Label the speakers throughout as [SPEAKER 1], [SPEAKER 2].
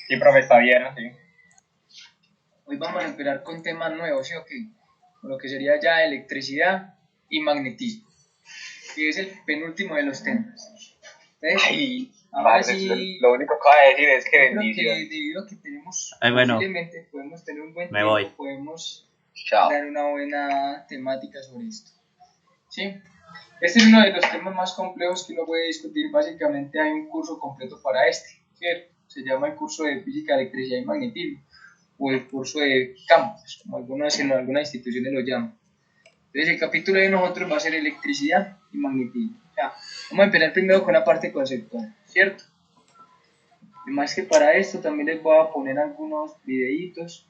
[SPEAKER 1] Sí, profe, está bien, sí.
[SPEAKER 2] Hoy vamos a empezar con temas nuevos, ¿sí o qué? Con lo que sería ya electricidad y magnetismo, que es el penúltimo de los temas. Entonces,
[SPEAKER 1] Ay,
[SPEAKER 2] ahora
[SPEAKER 1] parce,
[SPEAKER 2] sí,
[SPEAKER 1] lo único que voy a decir es que
[SPEAKER 2] yo creo que
[SPEAKER 1] bendición.
[SPEAKER 2] debido a que tenemos,
[SPEAKER 3] Bueno,
[SPEAKER 2] posiblemente podemos tener un buen
[SPEAKER 3] me
[SPEAKER 2] tiempo,
[SPEAKER 3] voy.
[SPEAKER 2] podemos
[SPEAKER 1] Chao.
[SPEAKER 2] dar una buena temática sobre esto. ¿Sí? Este es uno de los temas más complejos que uno puede discutir. Básicamente hay un curso completo para este, ¿cierto? Se llama el curso de física, electricidad y magnetismo, o el curso de campos, como algunas instituciones lo llaman. Entonces el capítulo de nosotros va a ser electricidad y magnetismo. O sea, vamos a empezar primero con la parte conceptual, ¿cierto? Y más que para esto también les voy a poner algunos videitos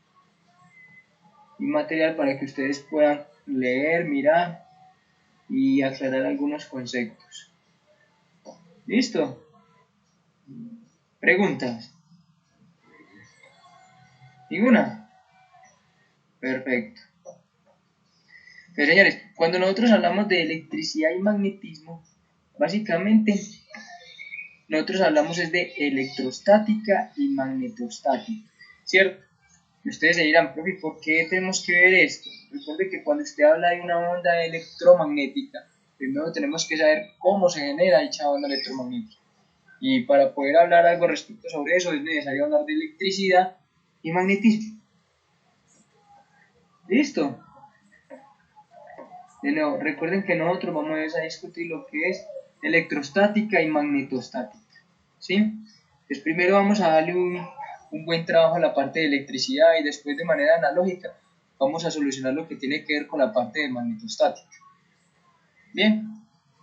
[SPEAKER 2] y material para que ustedes puedan leer, mirar y aclarar algunos conceptos. ¿Listo? ¿Preguntas? ¿Ninguna? Perfecto. Pero señores, cuando nosotros hablamos de electricidad y magnetismo, básicamente nosotros hablamos es de electrostática y magnetostática, ¿cierto? Y ustedes se dirán, profe, ¿por qué tenemos que ver esto? Recuerde que cuando usted habla de una onda electromagnética, primero tenemos que saber cómo se genera dicha onda electromagnética. Y para poder hablar algo respecto sobre eso es necesario hablar de electricidad y magnetismo. ¿Listo? De nuevo, recuerden que nosotros vamos a discutir lo que es electrostática y magnetostática. ¿Sí? Entonces primero vamos a darle un buen trabajo a la parte de electricidad y después de manera analógica vamos a solucionar lo que tiene que ver con la parte de magnetostática. Bien,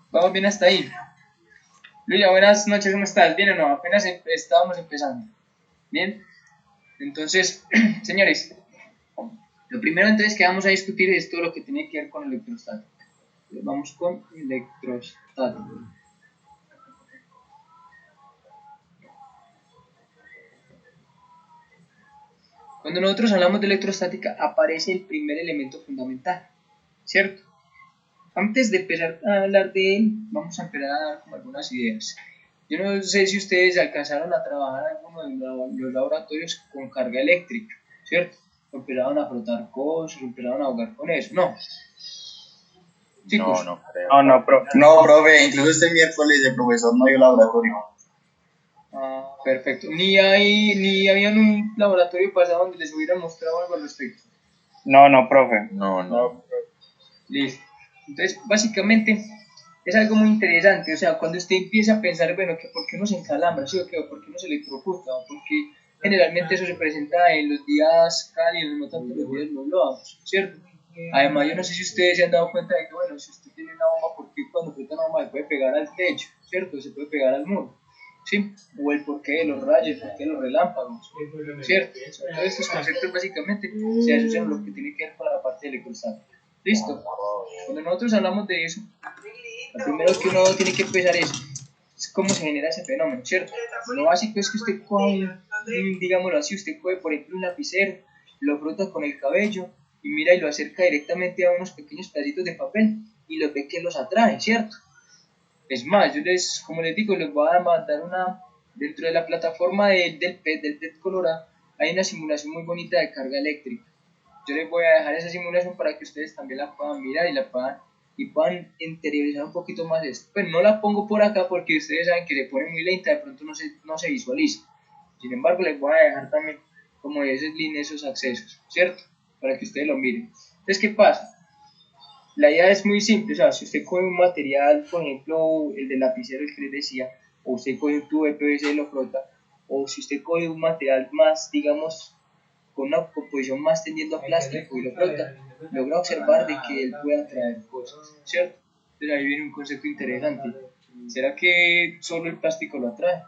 [SPEAKER 2] vamos bien hasta ahí. Luya, buenas noches, ¿cómo estás? ¿Bien o no? Apenas estábamos empezando. Bien, entonces, señores, lo primero entonces que vamos a discutir es todo lo que tiene que ver con electrostática. Entonces, vamos con electrostática. Cuando nosotros hablamos de electrostática aparece el primer elemento fundamental, ¿cierto? Antes de empezar a hablar de él, vamos a empezar a dar como algunas ideas. Yo no sé si ustedes alcanzaron a trabajar en alguno de los laboratorios con carga eléctrica, ¿cierto? Empezaron a frotar cosas, empezaron a jugar con eso, ¿no? Chicos.
[SPEAKER 1] No creo. No, profe, incluso este miércoles el profesor no dio laboratorio.
[SPEAKER 2] Ah, perfecto. Ni había un laboratorio pasado donde les hubieran mostrado algo al respecto.
[SPEAKER 1] No, profe. No.
[SPEAKER 2] Listo. Entonces, básicamente, es algo muy interesante. O sea, cuando usted empieza a pensar, bueno, que ¿por qué uno se encalambra? ¿Sí o qué? ¿Por qué uno se electrocuta? Porque generalmente eso se presenta en los días cálidos, no tanto en los días nublados, ¿cierto? Además, yo no sé si ustedes se han dado cuenta de que, bueno, si usted tiene una bomba, ¿por qué cuando frota una bomba se puede pegar al techo? ¿Cierto? Se puede pegar al muro. ¿Sí? O el porqué de los rayos, el porqué de los relámpagos, ¿cierto? O sea, todos estos conceptos básicamente se asocian a lo que tiene que ver con la parte electrostática. ¿Listo? Cuando nosotros hablamos de eso, lo primero que uno tiene que empezar es cómo se genera ese fenómeno, ¿cierto? Lo básico es que usted coge, digámoslo así, usted coge por ejemplo un lapicero, lo frota con el cabello y mira y lo acerca directamente a unos pequeños pedacitos de papel y lo ve que los atrae, ¿cierto? Es más, como les digo, les voy a mandar dentro de la plataforma del PET Colorado, hay una simulación muy bonita de carga eléctrica. Yo les voy a dejar esa simulación para que ustedes también la puedan mirar y puedan interiorizar un poquito más esto. Pues no la pongo por acá porque ustedes saben que se pone muy lenta, de pronto no se visualiza. Sin embargo, les voy a dejar también como esos accesos, ¿cierto? Para que ustedes lo miren. Entonces, ¿qué pasa? La idea es muy simple, o sea, si usted coge un material, por ejemplo, el del lapicero, el que les decía, o usted coge un tubo de PVC y lo frota, o si usted coge un material más, digamos, con una composición más tendiendo a plástico y lo frota, logra observar de que él puede atraer cosas, ¿cierto? Entonces ahí viene un concepto interesante. ¿Será que solo el plástico lo atrae?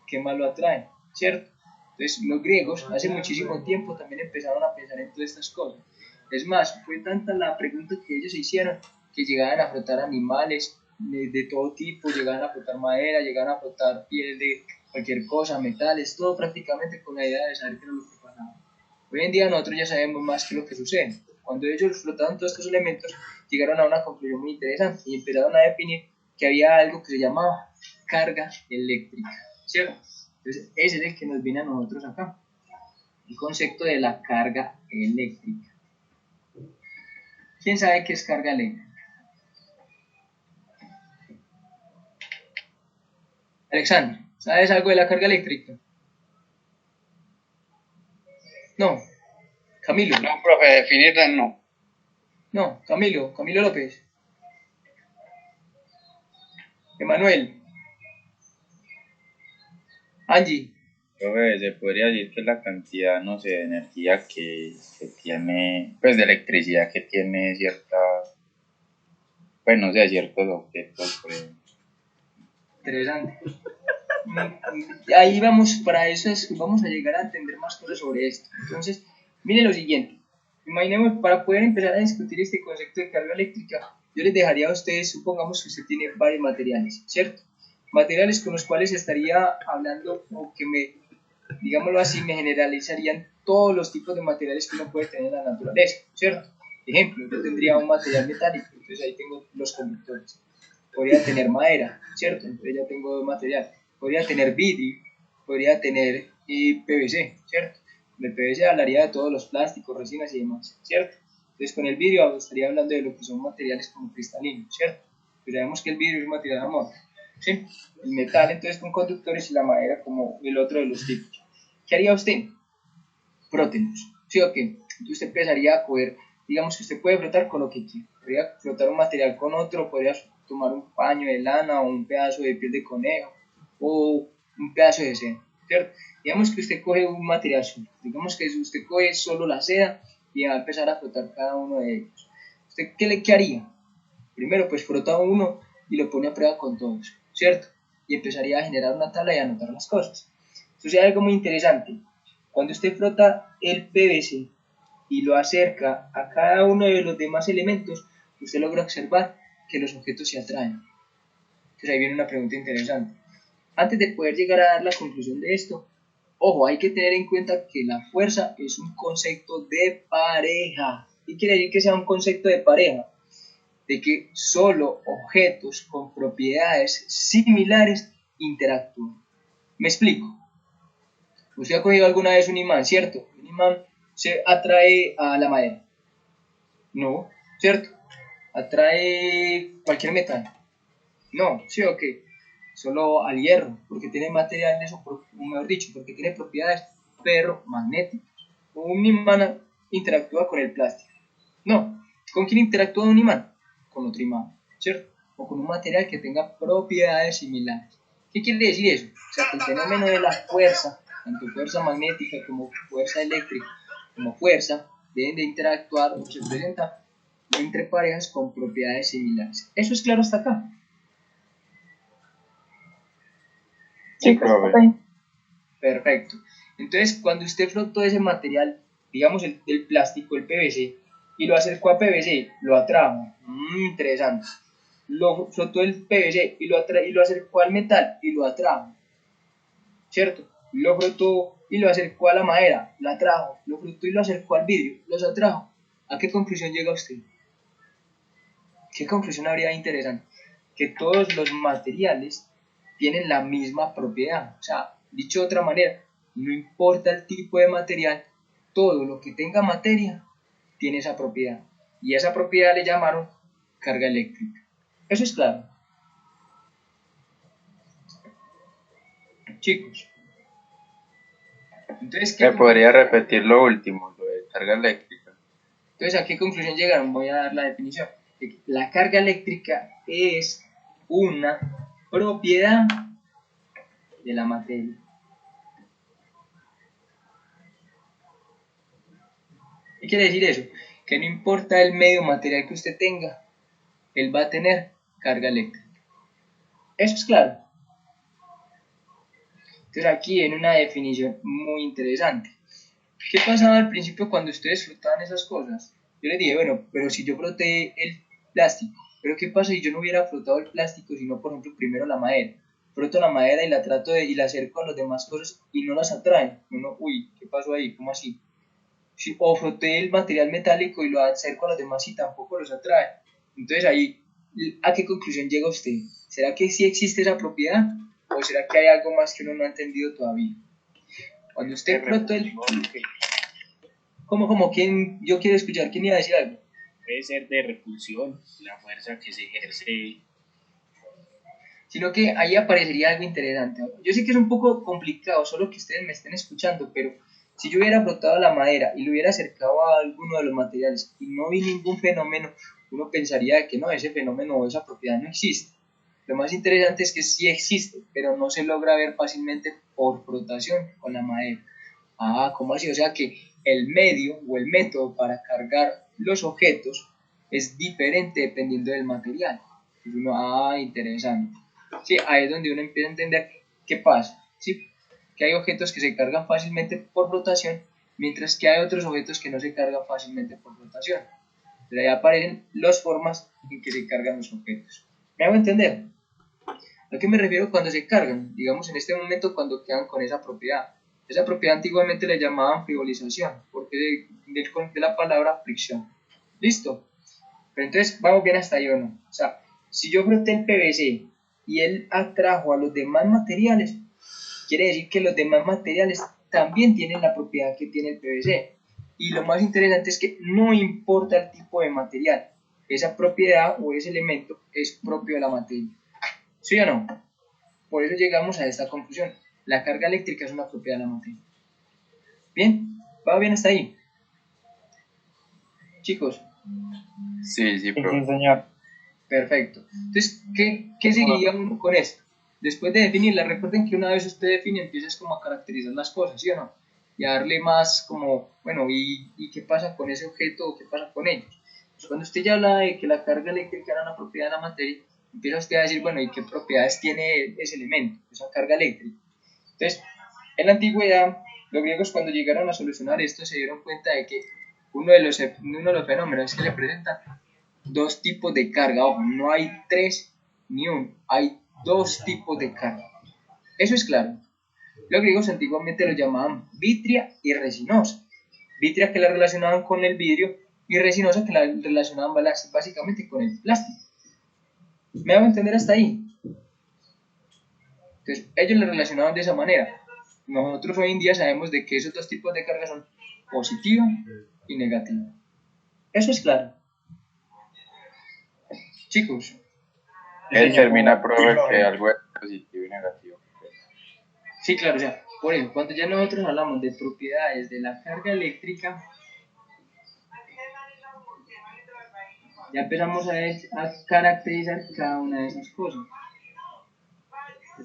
[SPEAKER 2] ¿Qué más lo atrae? ¿Cierto? Entonces los griegos hace muchísimo tiempo también empezaron a pensar en todas estas cosas. Es más, fue tanta la pregunta que ellos hicieron que llegaban a frotar animales de todo tipo, llegaban a frotar madera, llegaban a frotar piel de cualquier cosa, metales, todo prácticamente con la idea de saber qué era lo que pasaba. Hoy en día nosotros ya sabemos más que lo que sucede. Cuando ellos flotaron todos estos elementos, llegaron a una conclusión muy interesante y empezaron a definir que había algo que se llamaba carga eléctrica, ¿cierto? Entonces, ese es el que nos viene a nosotros acá. El concepto de la carga eléctrica. ¿Quién sabe qué es carga eléctrica? Alexander, ¿sabes algo de la carga eléctrica? No. Camilo.
[SPEAKER 3] No, profe, definirla no.
[SPEAKER 2] No, Camilo López. Emanuel. Angie.
[SPEAKER 4] Profe, se podría decir que la cantidad, no sé, de energía que tiene, pues de electricidad que tiene cierta, pues no sé, ciertos objetos, por ejemplo.
[SPEAKER 2] Interesante. Ahí vamos, para eso vamos a llegar a entender más cosas sobre esto. Entonces, miren lo siguiente. Imaginemos, para poder empezar a discutir este concepto de carga eléctrica, yo les dejaría a ustedes, supongamos que usted tiene varios materiales, ¿cierto? Materiales con los cuales estaría hablando, o que digámoslo así, me generalizarían todos los tipos de materiales que uno puede tener en la naturaleza, ¿cierto? Ejemplo, yo tendría un material metálico, entonces ahí tengo los conductores. Podría tener madera, ¿cierto? Entonces ya tengo dos materiales. Podría tener vidrio, podría tener PVC, ¿cierto? Con el PVC hablaría de todos los plásticos, resinas y demás, ¿cierto? Entonces con el vidrio estaría hablando de lo que son materiales como cristalinos, ¿cierto? Pues sabemos que el vidrio es un material amorfo, ¿sí? El metal entonces con conductores y la madera como el otro de los tipos. ¿Qué haría usted? Frótenos, ¿sí o qué? Entonces usted empezaría a coger, digamos que usted puede flotar con lo que quiera. Podría flotar un material con otro, podría tomar un paño de lana o un pedazo de piel de conejo o un pedazo de seda, ¿cierto? Digamos que usted coge un material solo, digamos que usted coge solo la seda y va a empezar a frotar cada uno de ellos. ¿Usted qué haría? Primero pues frota uno y lo pone a prueba con todos, ¿cierto? Y empezaría a generar una tabla y a anotar las cosas. Esto es algo muy interesante. Cuando usted frota el PVC y lo acerca a cada uno de los demás elementos, usted logra observar que los objetos se atraen. Entonces ahí viene una pregunta interesante. Antes de poder llegar a dar la conclusión de esto, ojo, hay que tener en cuenta que la fuerza es un concepto de pareja. ¿Qué quiere decir que sea un concepto de pareja? De que solo objetos con propiedades similares interactúan. ¿Me explico? Usted ha cogido alguna vez un imán, ¿cierto? Un imán se atrae a la madera. No, ¿cierto? Atrae cualquier metal. No, ¿sí o qué? Solo al hierro, porque tiene materiales, o mejor dicho, porque tiene propiedades ferromagnéticas. Un imán interactúa con el plástico. No, ¿con quién interactúa un imán? Con otro imán, ¿cierto? O con un material que tenga propiedades similares. ¿Qué quiere decir eso? O sea, que el fenómeno de la fuerza, tanto fuerza magnética como fuerza eléctrica, como fuerza, deben de interactuar o se presentan entre parejas con propiedades similares. ¿Eso es claro hasta acá?
[SPEAKER 4] Sí, profe.
[SPEAKER 2] Perfecto. Entonces, cuando usted frotó ese material, digamos el plástico, el PVC, y lo acercó a PVC, lo atrajo. Interesante. Lo frotó el PVC y lo acercó al metal y lo atrajo. ¿Cierto? Lo frotó y lo acercó a la madera, la atrajo. Lo frotó y lo acercó al vidrio, los atrajo. ¿A qué conclusión llega usted? ¿Qué conclusión habría interesante? Que todos los materiales tienen la misma propiedad. O sea, dicho de otra manera, no importa el tipo de material, todo lo que tenga materia tiene esa propiedad. Y esa propiedad le llamaron carga eléctrica. Eso es claro. Chicos. Entonces,
[SPEAKER 4] ¿Me podría repetir lo último, lo de carga eléctrica?
[SPEAKER 2] Entonces, ¿a qué conclusión llegaron? Voy a dar la definición. La carga eléctrica es una propiedad de la materia. ¿Qué quiere decir eso? Que no importa el medio material que usted tenga, él va a tener carga eléctrica. Eso es claro. Entonces aquí en una definición muy interesante. ¿Qué pasaba al principio cuando ustedes frotaban esas cosas? Yo les dije, bueno, pero si yo froté el plástico, pero ¿qué pasa si yo no hubiera frotado el plástico, sino por ejemplo primero la madera? Froto la madera y la y la acerco a las demás cosas y no las atraen. Uno, uy, ¿qué pasó ahí? ¿Cómo así? O froté el material metálico y lo acerco a los demás y tampoco los atrae. Entonces ahí, ¿a qué conclusión llega usted? ¿Será que sí existe esa propiedad ¿O será que hay algo más que uno no ha entendido todavía? Cuando usted frotó el... ¿Cómo? ¿Quién? Yo quiero escuchar. ¿Quién iba a decir algo?
[SPEAKER 3] Puede ser de repulsión, la fuerza que se ejerce.
[SPEAKER 2] Sino que ahí aparecería algo interesante. Yo sé que es un poco complicado, solo que ustedes me estén escuchando, pero si yo hubiera frotado la madera y lo hubiera acercado a alguno de los materiales y no vi ningún fenómeno, uno pensaría que no, ese fenómeno o esa propiedad no existe. Lo más interesante es que sí existe, pero no se logra ver fácilmente por frotación con la madera. Ah, ¿cómo así? O sea que el medio o el método para cargar los objetos es diferente dependiendo del material. Entonces uno, interesante. Sí, ahí es donde uno empieza a entender qué pasa. ¿Sí? Que hay objetos que se cargan fácilmente por rotación, mientras que hay otros objetos que no se cargan fácilmente por rotación. Entonces ahí aparecen las formas en que se cargan los objetos. ¿Me hago entender? ¿A qué me refiero cuando se cargan? Digamos en este momento cuando quedan con esa propiedad. Esa propiedad antiguamente le llamaban frivolización, porque de la palabra fricción. ¿Listo? Pero entonces, ¿vamos bien hasta ahí o no? O sea, si yo froté el PVC y él atrajo a los demás materiales, quiere decir que los demás materiales también tienen la propiedad que tiene el PVC. Y lo más interesante es que no importa el tipo de material, esa propiedad o ese elemento es propio de la materia. ¿Sí o no? Por eso llegamos a esta conclusión. La carga eléctrica es una propiedad de la materia. ¿Bien? ¿Va bien hasta ahí? Chicos.
[SPEAKER 4] Sí,
[SPEAKER 3] Sí,
[SPEAKER 4] profe.
[SPEAKER 3] señor.
[SPEAKER 2] Perfecto. Entonces, ¿qué seguiría uno con esto? Después de definirla, recuerden que una vez usted define, empiezas como a caracterizar las cosas, ¿sí o no? Y a darle más como, bueno, ¿y qué pasa con ese objeto o qué pasa con ellos? Pues cuando usted ya habla de que la carga eléctrica era una propiedad de la materia, empieza usted a decir, bueno, ¿y qué propiedades tiene ese elemento, esa carga eléctrica? Entonces, en la antigüedad, los griegos cuando llegaron a solucionar esto se dieron cuenta de que uno de los fenómenos que le presentan dos tipos de carga. Ojo, no hay tres ni uno, hay dos tipos de carga. Eso es claro. Los griegos antiguamente lo llamaban vitria y resinosa. Vitria que la relacionaban con el vidrio y resinosa que la relacionaban básicamente con el plástico. ¿Me hago entender hasta ahí? Entonces, ellos lo relacionaban de esa manera. Nosotros hoy en día sabemos de que esos dos tipos de carga son positiva y negativa. Eso es claro. Chicos.
[SPEAKER 4] Él termina, profe, que algo es positivo y negativo.
[SPEAKER 2] Sí, claro, o sea, por eso, cuando ya nosotros hablamos de propiedades de la carga eléctrica, ya empezamos a caracterizar cada una de esas cosas.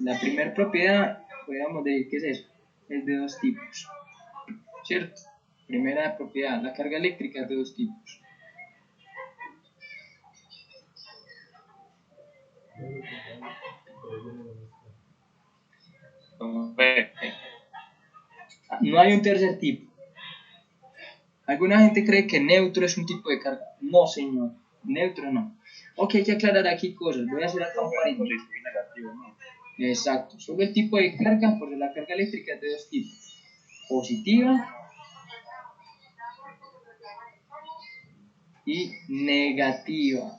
[SPEAKER 2] La primera propiedad, podríamos decir que es eso, es de dos tipos, ¿cierto? Primera propiedad, la carga eléctrica es de dos tipos. No hay un tercer tipo. ¿Alguna gente cree que neutro es un tipo de carga? No, señor, neutro no. Ok, hay que aclarar aquí cosas, voy a hacer acá un paréntesis. Exacto, solo el tipo de carga, porque la carga eléctrica es de dos tipos, positiva y negativa.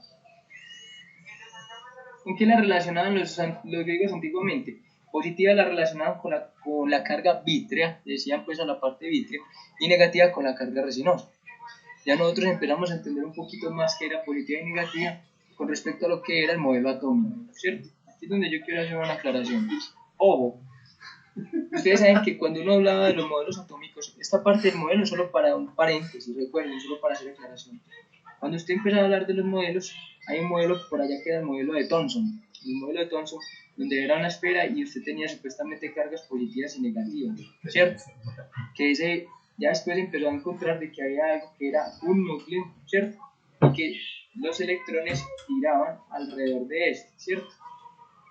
[SPEAKER 2] ¿Con qué la relacionaban los griegos antiguamente? Positiva la relacionaban con la carga vítrea, decían pues a la parte vítrea, y negativa con la carga resinosa. Ya nosotros empezamos a entender un poquito más qué era positiva y negativa con respecto a lo que era el modelo atómico, ¿cierto? Aquí es donde yo quiero hacer una aclaración. Ojo, ustedes saben que cuando uno hablaba de los modelos atómicos, esta parte del modelo es solo para un paréntesis, recuerden, solo para hacer aclaración. Cuando usted empieza a hablar de los modelos, hay un modelo por allá que era el modelo de Thomson. El modelo de Thomson, donde era una esfera y usted tenía supuestamente cargas positivas y negativas, ¿cierto? Que ese ya después empezó a encontrar de que había algo que era un núcleo, ¿cierto? Y que los electrones giraban alrededor de este, ¿cierto?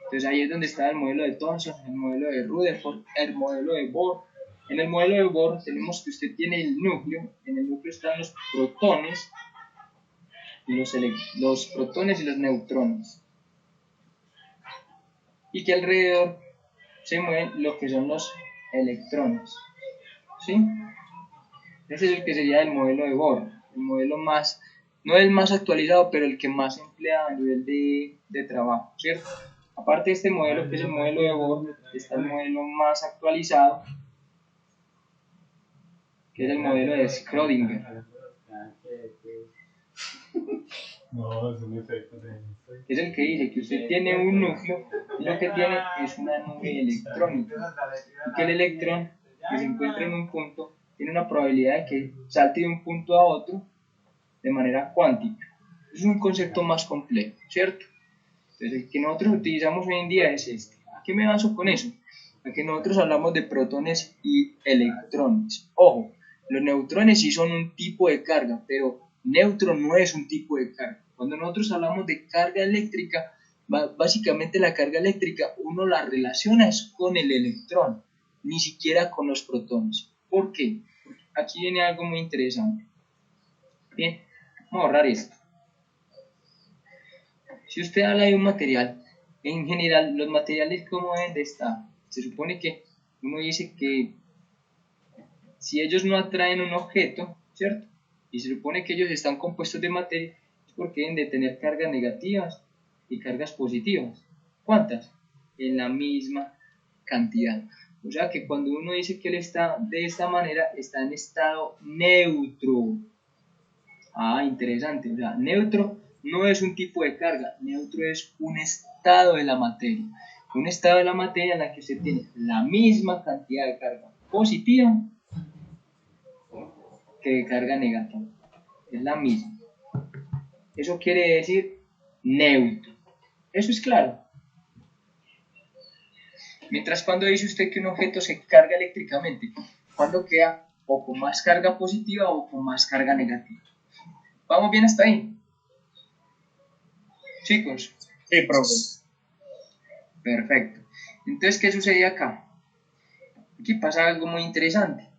[SPEAKER 2] Entonces ahí es donde está el modelo de Thomson, el modelo de Rutherford, el modelo de Bohr. En el modelo de Bohr tenemos que usted tiene el núcleo, en el núcleo están los protones, los protones y los neutrones. Y que alrededor se mueven lo que son los electrones. ¿Sí? Ese es el que sería el modelo de Bohr, el modelo más, no el más actualizado, pero el que más se emplea a nivel de trabajo, ¿cierto? Aparte de este modelo, que es el modelo de Bohr, está el modelo más actualizado, que es el modelo de Schrödinger.
[SPEAKER 5] No, es un efecto
[SPEAKER 2] Es el que dice que usted tiene un núcleo y lo que tiene es una nube electrónica. Y que el electrón que se encuentra en un punto tiene una probabilidad de que salte de un punto a otro de manera cuántica. Es un concepto más complejo, ¿cierto? Entonces, el que nosotros utilizamos hoy en día es este. ¿A qué me baso con eso? A que nosotros hablamos de protones y electrones. Ojo, los neutrones sí son un tipo de carga, pero neutro no es un tipo de carga. Cuando nosotros hablamos de carga eléctrica, básicamente la carga eléctrica uno la relaciona es con el electrón, ni siquiera con los protones. ¿Por qué? Porque aquí viene algo muy interesante. Bien, vamos a ahorrar esto. Si usted habla de un material, en general, los materiales como deben de estar, se supone que uno dice que si ellos no atraen un objeto, ¿cierto? Y se supone que ellos están compuestos de materia, es porque deben de tener cargas negativas y cargas positivas. ¿Cuántas? En la misma cantidad. O sea que cuando uno dice que él está de esta manera, está en estado neutro. Ah, interesante. O sea, neutro no es un tipo de carga, neutro es un estado de la materia. Un estado de la materia en la que usted tiene la misma cantidad de carga positiva que de carga negativa. Es la misma. Eso quiere decir neutro. Eso es claro. Mientras cuando dice usted que un objeto se carga eléctricamente, cuando queda o con más carga positiva o con más carga negativa. ¿Vamos bien hasta ahí? Chicos.
[SPEAKER 1] Sí, profe.
[SPEAKER 2] Perfecto. Entonces, ¿qué sucede acá? Aquí pasa algo muy interesante.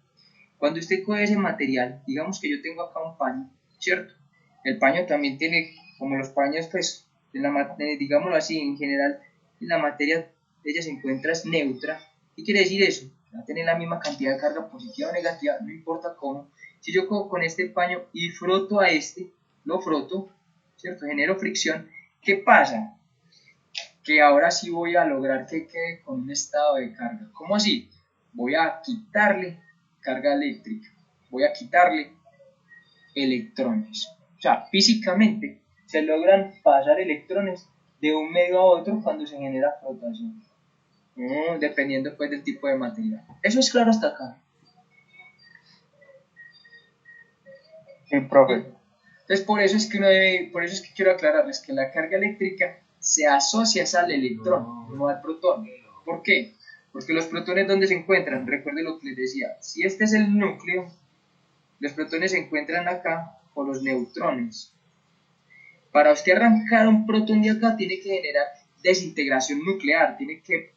[SPEAKER 2] Cuando usted coge ese material, digamos que yo tengo acá un paño, ¿cierto? El paño también tiene, como los paños, pues, digámoslo así, en general, la materia de ella se encuentra es neutra. ¿Qué quiere decir eso? Va a tener la misma cantidad de carga positiva o negativa, no importa cómo. Si yo cojo con este paño y froto a este, lo froto, ¿cierto? Genero fricción. ¿Qué pasa? Que ahora sí voy a lograr que quede con un estado de carga. ¿Cómo así? Voy a quitarle carga eléctrica, voy a quitarle electrones. O sea, físicamente se logran pasar electrones de un medio a otro cuando se genera flotación, dependiendo pues del tipo de material. Eso es claro hasta acá.
[SPEAKER 1] Sí, profe.
[SPEAKER 2] Entonces por eso es que quiero aclararles que la carga eléctrica se asocia al electrón, no al protón. ¿Por qué? Porque los protones, ¿dónde se encuentran? Recuerden lo que les decía. Si este es el núcleo, los protones se encuentran acá con los neutrones. Para usted arrancar un protón de acá, tiene que generar desintegración nuclear, tiene que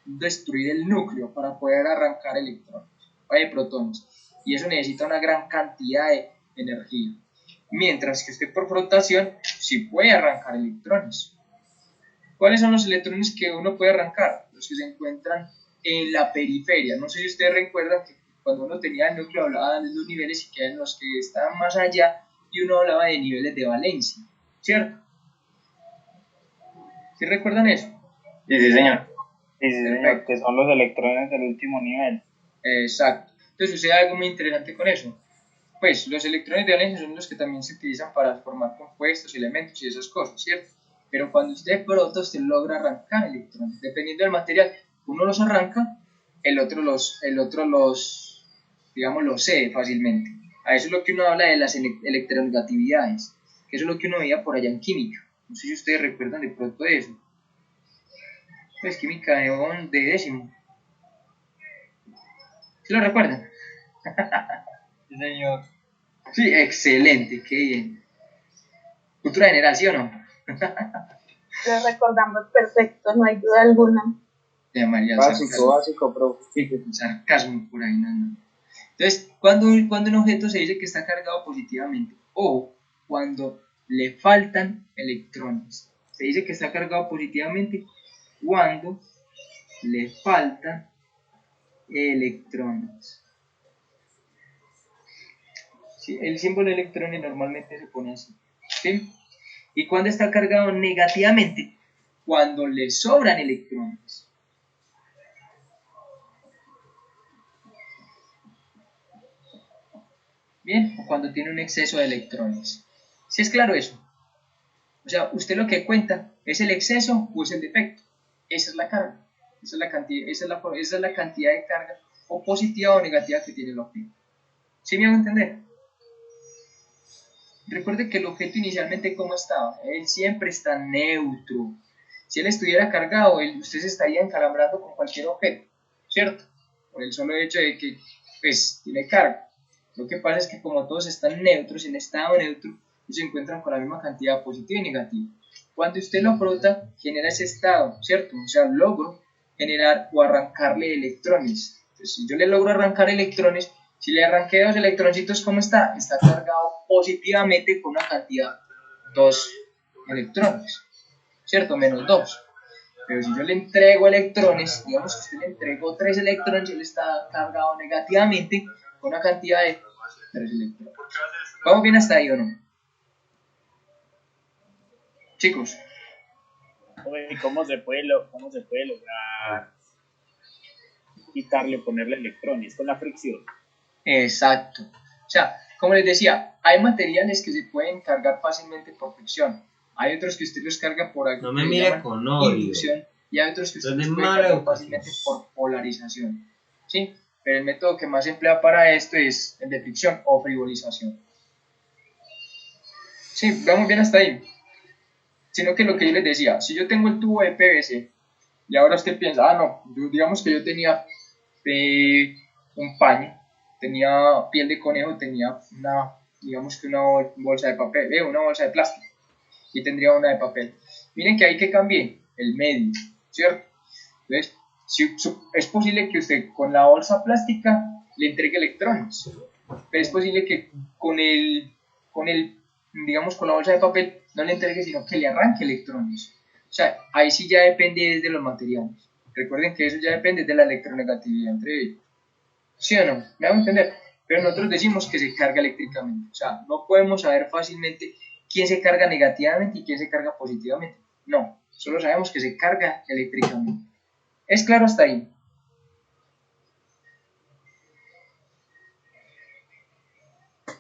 [SPEAKER 2] destruir el núcleo para poder arrancar electrones, protones. Y eso necesita una gran cantidad de energía. Mientras que usted por flotación sí puede arrancar electrones. ¿Cuáles son los electrones que uno puede arrancar? Los que se encuentran en la periferia. No sé si ustedes recuerdan que cuando uno tenía el núcleo hablaba de los niveles y que eran los que estaban más allá y uno hablaba de niveles de valencia, ¿cierto? ¿Sí recuerdan eso?
[SPEAKER 1] Sí, sí, señor.
[SPEAKER 4] Sí, sí, señor, que son los electrones del último nivel.
[SPEAKER 2] Exacto. Entonces sucede algo muy interesante con eso. Pues los electrones de valencia son los que también se utilizan para formar compuestos, elementos y esas cosas, ¿cierto? Pero cuando usted brota, usted logra arrancar electrones. Dependiendo del material, uno los arranca, el otro los digamos, los cede fácilmente. A eso es lo que uno habla de las electronegatividades, que eso es lo que uno veía por allá en química. No sé si ustedes recuerdan de pronto de eso. Pues química de décimo. ¿Sí lo recuerdan?
[SPEAKER 1] Sí, señor.
[SPEAKER 2] Sí, excelente, qué bien. Cultura general, ¿sí o no?
[SPEAKER 6] Lo recordamos perfecto, no hay duda alguna.
[SPEAKER 2] De María
[SPEAKER 1] Básico, profe.
[SPEAKER 2] Sí, sarcasmo por ahí, no. Entonces, cuando un objeto se dice que está cargado positivamente, o cuando le faltan electrones, se dice que está cargado positivamente cuando le faltan electrones. Sí, el símbolo de electrones normalmente se pone así, ¿sí? Y cuando está cargado negativamente, cuando le sobran electrones. Bien, o cuando tiene un exceso de electrones. ¿Sí es claro eso? O sea, usted lo que cuenta es el exceso o es el defecto. Esa es la carga. Esa es la cantidad de carga o positiva o negativa que tiene el objeto. ¿Sí me hago entender? Recuerde que el objeto inicialmente, ¿cómo estaba? Él siempre está neutro. Si él estuviera cargado, usted se estaría encalambrando con cualquier objeto, ¿cierto? Por el solo hecho de que, pues, tiene carga. Lo que pasa es que como todos están neutros, en estado neutro, se encuentran con la misma cantidad positiva y negativa. Cuando usted lo frota, genera ese estado, ¿cierto? O sea, logro generar o arrancarle electrones. Entonces, si yo le logro arrancar electrones, si le arranqué 2 electroncitos, ¿cómo está? Está cargado positivamente con una cantidad 2 electrones, ¿cierto? Menos 2. Pero si yo le entrego electrones, digamos que usted le entregó 3 electrones, él está cargado negativamente con una cantidad de 3 electrones. ¿Vamos bien hasta ahí o no? Chicos.
[SPEAKER 3] Oye, ¿cómo se puede lograr quitarle o ponerle electrones con la fricción?
[SPEAKER 2] Exacto. O sea, como les decía, hay materiales que se pueden cargar fácilmente por fricción. Hay otros que usted los carga por
[SPEAKER 7] No me mire con odio.
[SPEAKER 2] inducción y hay otros que usted los
[SPEAKER 7] Entonces,
[SPEAKER 2] puede
[SPEAKER 7] mala
[SPEAKER 2] cargar fácilmente por polarización. ¿Sí? Pero el método que más se emplea para esto es el de fricción o frivolización. Sí, vamos bien hasta ahí. Sino que lo que yo les decía, si yo tengo el tubo de PVC y ahora usted piensa, ah no, digamos que yo tenía un paño, tenía piel de conejo, tenía digamos que una bolsa de papel, una bolsa de plástico y tendría una de papel. Miren que hay que cambiar el medio, ¿cierto? Entonces, es posible que usted con la bolsa plástica le entregue electrones, pero es posible que digamos, con la bolsa de papel no le entregue, sino que le arranque electrones. O sea, ahí sí ya depende de los materiales. Recuerden que eso ya depende de la electronegatividad entre ellos. ¿Sí o no? ¿Me hago entender? Pero nosotros decimos que se carga eléctricamente. O sea, no podemos saber fácilmente quién se carga negativamente y quién se carga positivamente. No, solo sabemos que se carga eléctricamente. ¿Es claro hasta ahí?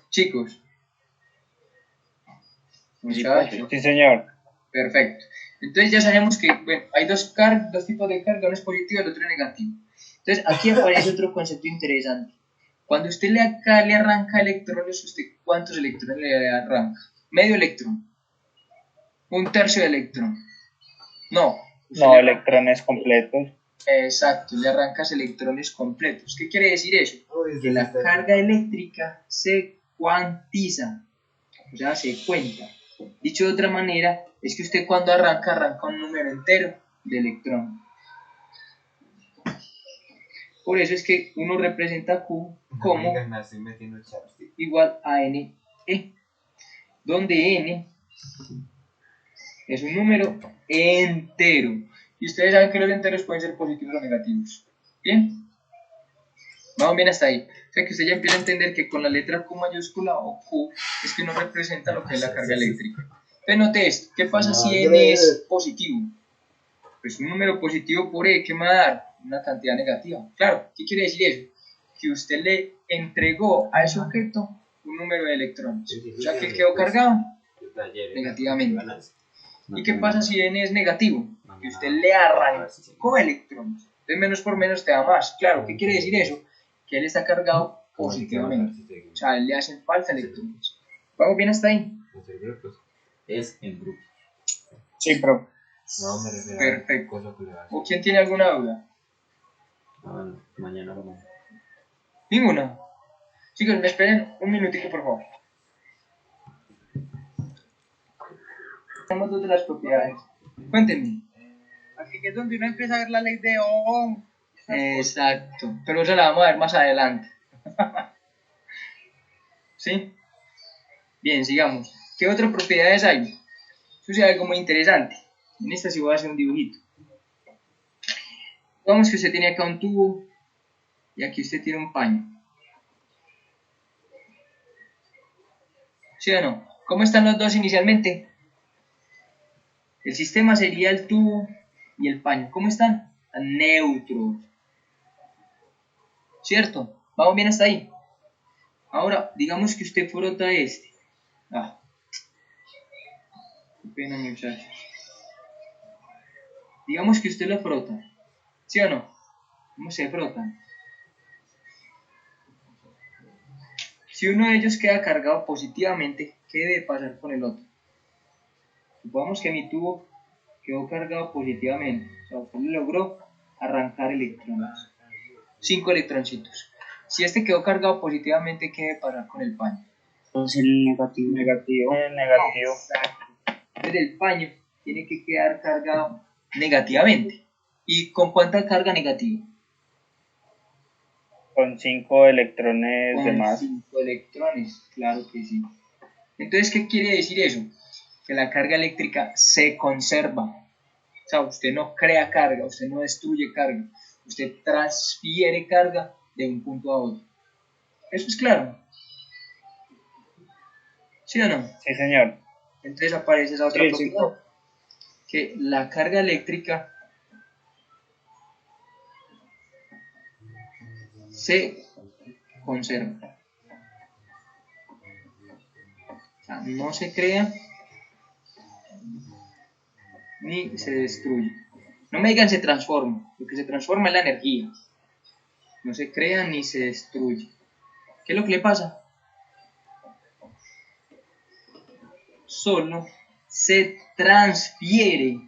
[SPEAKER 2] Chicos. Muchachos.
[SPEAKER 4] Sí, señor.
[SPEAKER 2] Perfecto. Entonces ya sabemos que bueno, hay dos tipos de carga, uno es positivo y el otro es negativo. Entonces aquí aparece otro concepto interesante. Cuando usted le arranca electrones, ¿usted cuántos electrones le arranca? Medio electrón. Un tercio de electrón. No.
[SPEAKER 4] No, electrones completos.
[SPEAKER 2] Exacto, le arrancas electrones completos. ¿Qué quiere decir eso? Que la carga eléctrica se cuantiza, o sea, se cuenta. Dicho de otra manera, es que usted cuando arranca un número entero de electrones. Por eso es que uno representa Q como igual a NE, donde N es un número entero. Y ustedes saben que los enteros pueden ser positivos o negativos. ¿Bien? Vamos bien hasta ahí. O sea que usted ya empieza a entender que con la letra Q mayúscula o Q es que uno representa lo que es la carga eléctrica. Entonces note esto. ¿Qué pasa si N es positivo? Pues un número positivo por E, ¿qué me va a dar? Una cantidad negativa. Claro, ¿qué quiere decir eso? Que usted le entregó a ese objeto un número de electrones. O sea que él quedó cargado negativamente. ¿Y qué pasa si N es negativo? Que usted le arrancó electrones. Entonces menos por menos te da más. Claro, ¿qué quiere decir eso? Que él está cargado positivamente. O sea, a él le hacen falta electrones. ¿Vamos bien hasta ahí?
[SPEAKER 7] Es en grupo.
[SPEAKER 2] Sí, pero.
[SPEAKER 7] No, me refiero
[SPEAKER 2] perfecto. ¿O quién tiene alguna duda?
[SPEAKER 7] No, mañana lo mando.
[SPEAKER 2] Ninguna. Chicos, me esperen un minutito, por favor. Tenemos dos de las propiedades. Cuéntenme.
[SPEAKER 8] Aquí es donde uno empieza a ver la ley de Ohm.
[SPEAKER 2] Exacto. Pero eso la vamos a ver más adelante. ¿Sí? Bien, sigamos. ¿Qué otras propiedades hay? Eso es algo muy interesante. En esta sí voy a hacer un dibujito. Digamos que usted tiene acá un tubo y aquí usted tiene un paño. ¿Sí o no? ¿Cómo están los dos inicialmente? El sistema sería el tubo y el paño. ¿Cómo están? Neutros. ¿Cierto? ¿Vamos bien hasta ahí? Ahora, digamos que usted frota este. Ah, qué pena, muchachos. Digamos que usted lo frota. ¿Sí o no? ¿Cómo se frotan? Si uno de ellos queda cargado positivamente, ¿qué debe pasar con el otro? Supongamos que mi tubo quedó cargado positivamente. O sea, usted logró arrancar electrones. 5 electroncitos. Si este quedó cargado positivamente, ¿qué debe pasar con el paño?
[SPEAKER 8] Entonces el negativo.
[SPEAKER 3] Negativo. Negativo.
[SPEAKER 2] Entonces el paño tiene que quedar cargado negativamente. ¿Y con cuánta carga negativa?
[SPEAKER 3] Con 5 electrones de
[SPEAKER 2] Con
[SPEAKER 3] más.
[SPEAKER 2] 5 electrones, claro que sí. Entonces, ¿qué quiere decir eso? Que la carga eléctrica se conserva. O sea, usted no crea carga, usted no destruye carga, usted transfiere carga de un punto a otro. ¿Eso es claro? ¿Sí o no?
[SPEAKER 3] Sí, señor.
[SPEAKER 2] Entonces aparece esa otra
[SPEAKER 3] Sí,
[SPEAKER 2] propiedad, que la carga eléctrica se conserva. O sea, no se crea ni se destruye. No me digan se transforma, lo que se transforma es la energía. No se crea ni se destruye. ¿Qué es lo que le pasa? Solo se transfiere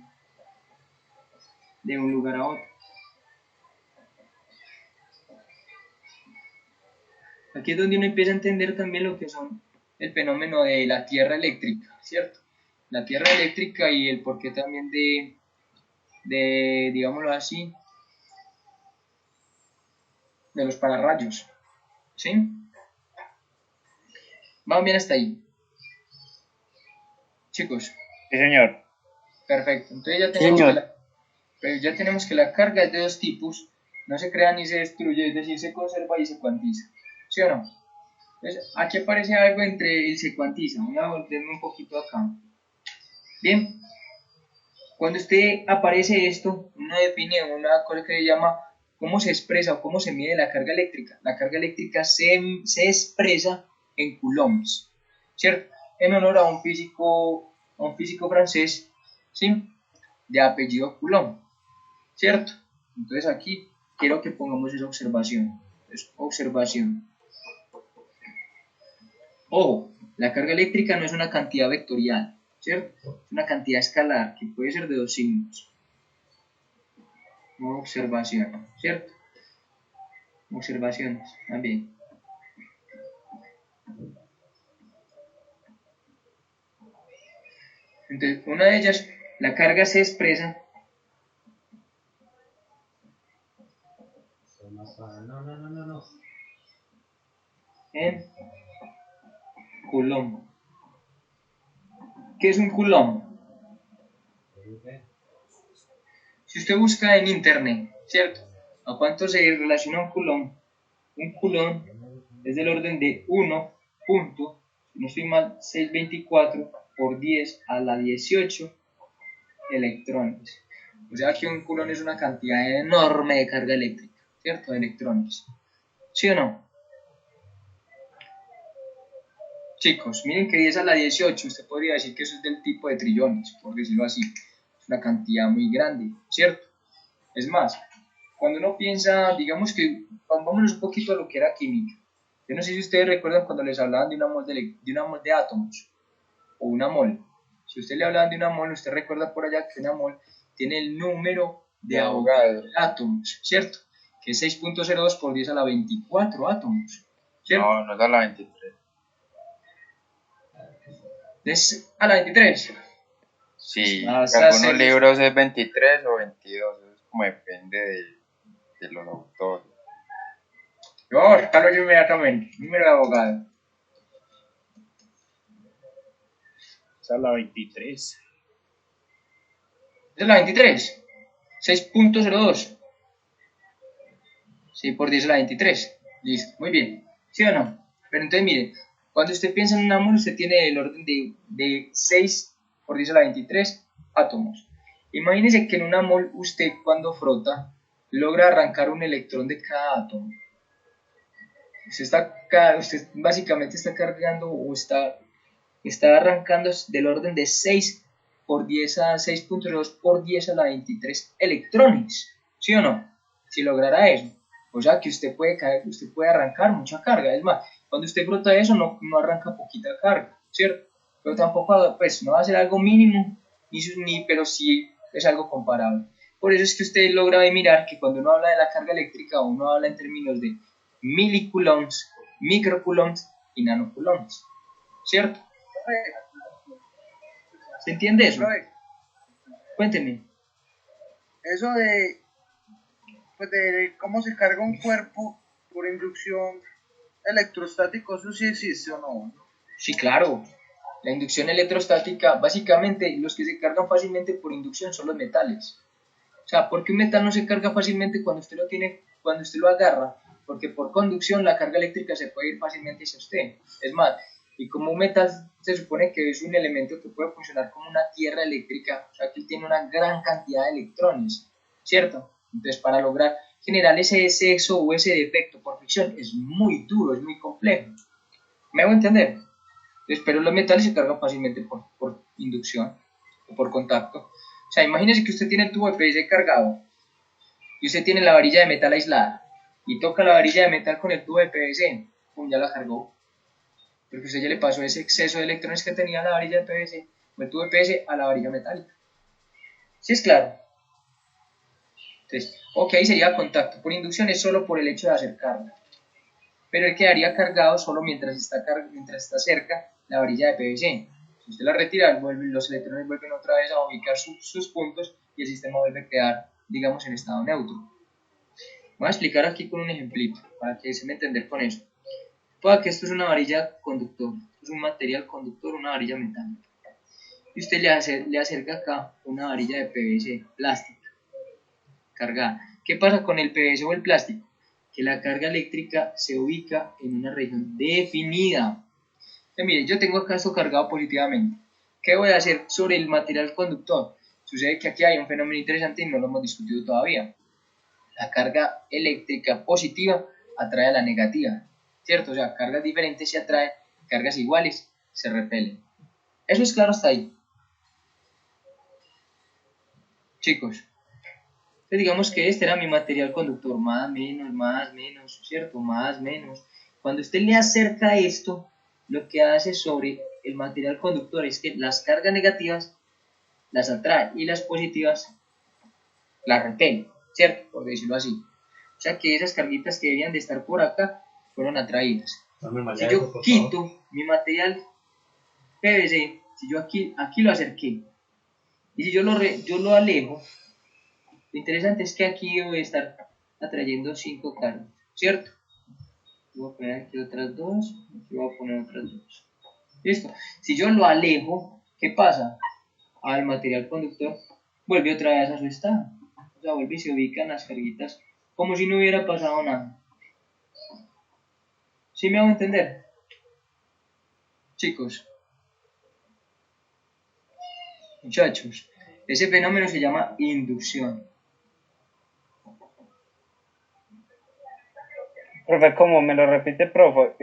[SPEAKER 2] de un lugar a otro. Aquí es donde uno empieza a entender también lo que son el fenómeno de la tierra eléctrica, ¿cierto? La tierra eléctrica y el porqué también de digámoslo así, de los pararrayos, ¿sí? Vamos bien hasta ahí. Chicos,
[SPEAKER 3] Sí, señor.
[SPEAKER 2] perfecto. Entonces ya
[SPEAKER 8] Señor.
[SPEAKER 2] ya tenemos que la carga es de dos tipos, no se crea ni se destruye, es decir, se conserva y se cuantiza, ¿sí o no? Entonces, aquí aparece algo entre el se cuantiza. Voy a volverme un poquito acá. Bien, cuando usted aparece esto, uno define una cosa que se llama cómo se expresa o cómo se mide la carga eléctrica. La carga eléctrica se expresa en coulombs, ¿cierto? En honor a un físico francés, ¿sí? De apellido Coulomb, ¿cierto? Entonces aquí quiero que pongamos esa observación. Entonces, observación. Ojo, la carga eléctrica no es una cantidad vectorial, ¿cierto? Es una cantidad escalar que puede ser de dos signos. Observación, ¿cierto? Observaciones, también. Entonces, una de ellas, la carga se expresa en Coulomb. ¿Qué es un Coulomb? Si usted busca en internet, ¿cierto? ¿A cuánto se relaciona un Coulomb? Un Coulomb es del orden de 1. Si no estoy mal, 624 por 10 a la 18 electrones. O sea que un Coulomb es una cantidad enorme de carga eléctrica, ¿cierto? De electrones. ¿Sí o no? Chicos, miren que 10 a la 18, usted podría decir que eso es del tipo de trillones, por decirlo así. Es una cantidad muy grande, ¿cierto? Es más, cuando uno piensa, digamos que, vámonos un poquito a lo que era química. Yo no sé si ustedes recuerdan cuando les hablaban de una mol de átomos, o una mol. Si usted le hablaban de una mol, usted recuerda por allá que una mol tiene el número de átomos, ¿cierto? Que es 6.02 por 10 a la 24 átomos, ¿cierto?
[SPEAKER 4] No, no es a la 23.
[SPEAKER 2] Es a la 23.
[SPEAKER 4] Sí,
[SPEAKER 2] Ah,
[SPEAKER 4] en algunos libros es 23 o 22, eso es como depende de los autores.
[SPEAKER 2] Yo voy a buscarlo yo inmediatamente. Número de abogado.
[SPEAKER 3] Es a la 23.
[SPEAKER 2] Es la 23. 6.02. Sí, por 10 a la 23. Listo, muy bien. ¿Sí o no? Pero entonces mire, cuando usted piensa en una mol, usted tiene el orden de 6 por 10 a la 23 átomos. Imagínese que en una mol usted cuando frota logra arrancar un electrón de cada átomo. Usted básicamente está cargando o está arrancando del orden de 6 por 10 a 6.2 por 10 a la 23 electrones, ¿sí o no? Si lograra eso, o sea que usted puede arrancar mucha carga. Es más, cuando usted frota eso no arranca poquita carga, ¿cierto? Pero tampoco, pues, no va a ser algo mínimo, pero sí es algo comparable. Por eso es que usted logra mirar que cuando uno habla de la carga eléctrica, uno habla en términos de milicoulombs, microcoulombs y nanocoulombs, ¿cierto? ¿Se entiende eso?
[SPEAKER 8] Profe,
[SPEAKER 2] Cuénteme.
[SPEAKER 8] eso pues de cómo se carga un cuerpo por inducción electrostática, ¿eso sí existe o no?
[SPEAKER 2] Sí, claro. La inducción electrostática, básicamente los que se cargan fácilmente por inducción son los metales. O sea, ¿por qué un metal no se carga fácilmente cuando usted lo agarra? Porque por conducción la carga eléctrica se puede ir fácilmente hacia usted. Es más, y como un metal se supone que es un elemento que puede funcionar como una tierra eléctrica, o sea, que él tiene una gran cantidad de electrones, ¿cierto? Entonces, para lograr generar ese exceso o ese defecto por fricción es muy duro, es muy complejo. ¿Me hago entender? Pero los metales se cargan fácilmente por inducción o por contacto. O sea, imagínese que usted tiene el tubo de PVC cargado y usted tiene la varilla de metal aislada y toca la varilla de metal con el tubo de PVC, pum, ya la cargó. Porque usted ya le pasó ese exceso de electrones que tenía la varilla de PVC o el tubo de PVC a la varilla metálica. ¿Sí es claro? Entonces, ok, sería contacto. Por inducción es solo por el hecho de hacer carga. Pero él quedaría cargado solo mientras está cerca la varilla de PVC. Si usted la retira, los electrones vuelven otra vez a ubicar sus puntos y el sistema vuelve a quedar, digamos, en estado neutro. Voy a explicar aquí con un ejemplito para que se me entender con eso. Pueda que esto es una varilla conductor, esto es un material conductor, una varilla metálica. Y usted le acerca acá una varilla de PVC plástica cargada. ¿Qué pasa con el PVC o el plástico? Que la carga eléctrica se ubica en una región definida. Entonces, mire, yo tengo acá esto cargado positivamente. ¿Qué voy a hacer sobre el material conductor? Sucede que aquí hay un fenómeno interesante y no lo hemos discutido todavía. La carga eléctrica positiva atrae a la negativa, ¿cierto? O sea, cargas diferentes se atraen, cargas iguales se repelen. ¿Eso es claro hasta ahí? Chicos, entonces digamos que este era mi material conductor, más, menos, ¿cierto? Más, menos. Cuando usted le acerca esto, lo que hace sobre el material conductor es que las cargas negativas las atrae y las positivas las repele, ¿cierto? Por decirlo así. O sea que esas carguitas que debían de estar por acá fueron atraídas. Si yo quito mi material PVC, si yo aquí lo acerqué, y si yo lo alejo, lo interesante es que aquí voy a estar atrayendo 5 cargas, ¿cierto? Voy a poner aquí otras 2, aquí voy a poner otras 2. Listo. Si yo lo alejo, ¿qué pasa? Al material conductor vuelve otra vez a su estado. O sea, vuelve y se ubican las carguitas como si no hubiera pasado nada. ¿Sí me hago entender? Chicos, muchachos, ese fenómeno se llama inducción.
[SPEAKER 3] Profe, ¿cómo me lo repite, profe?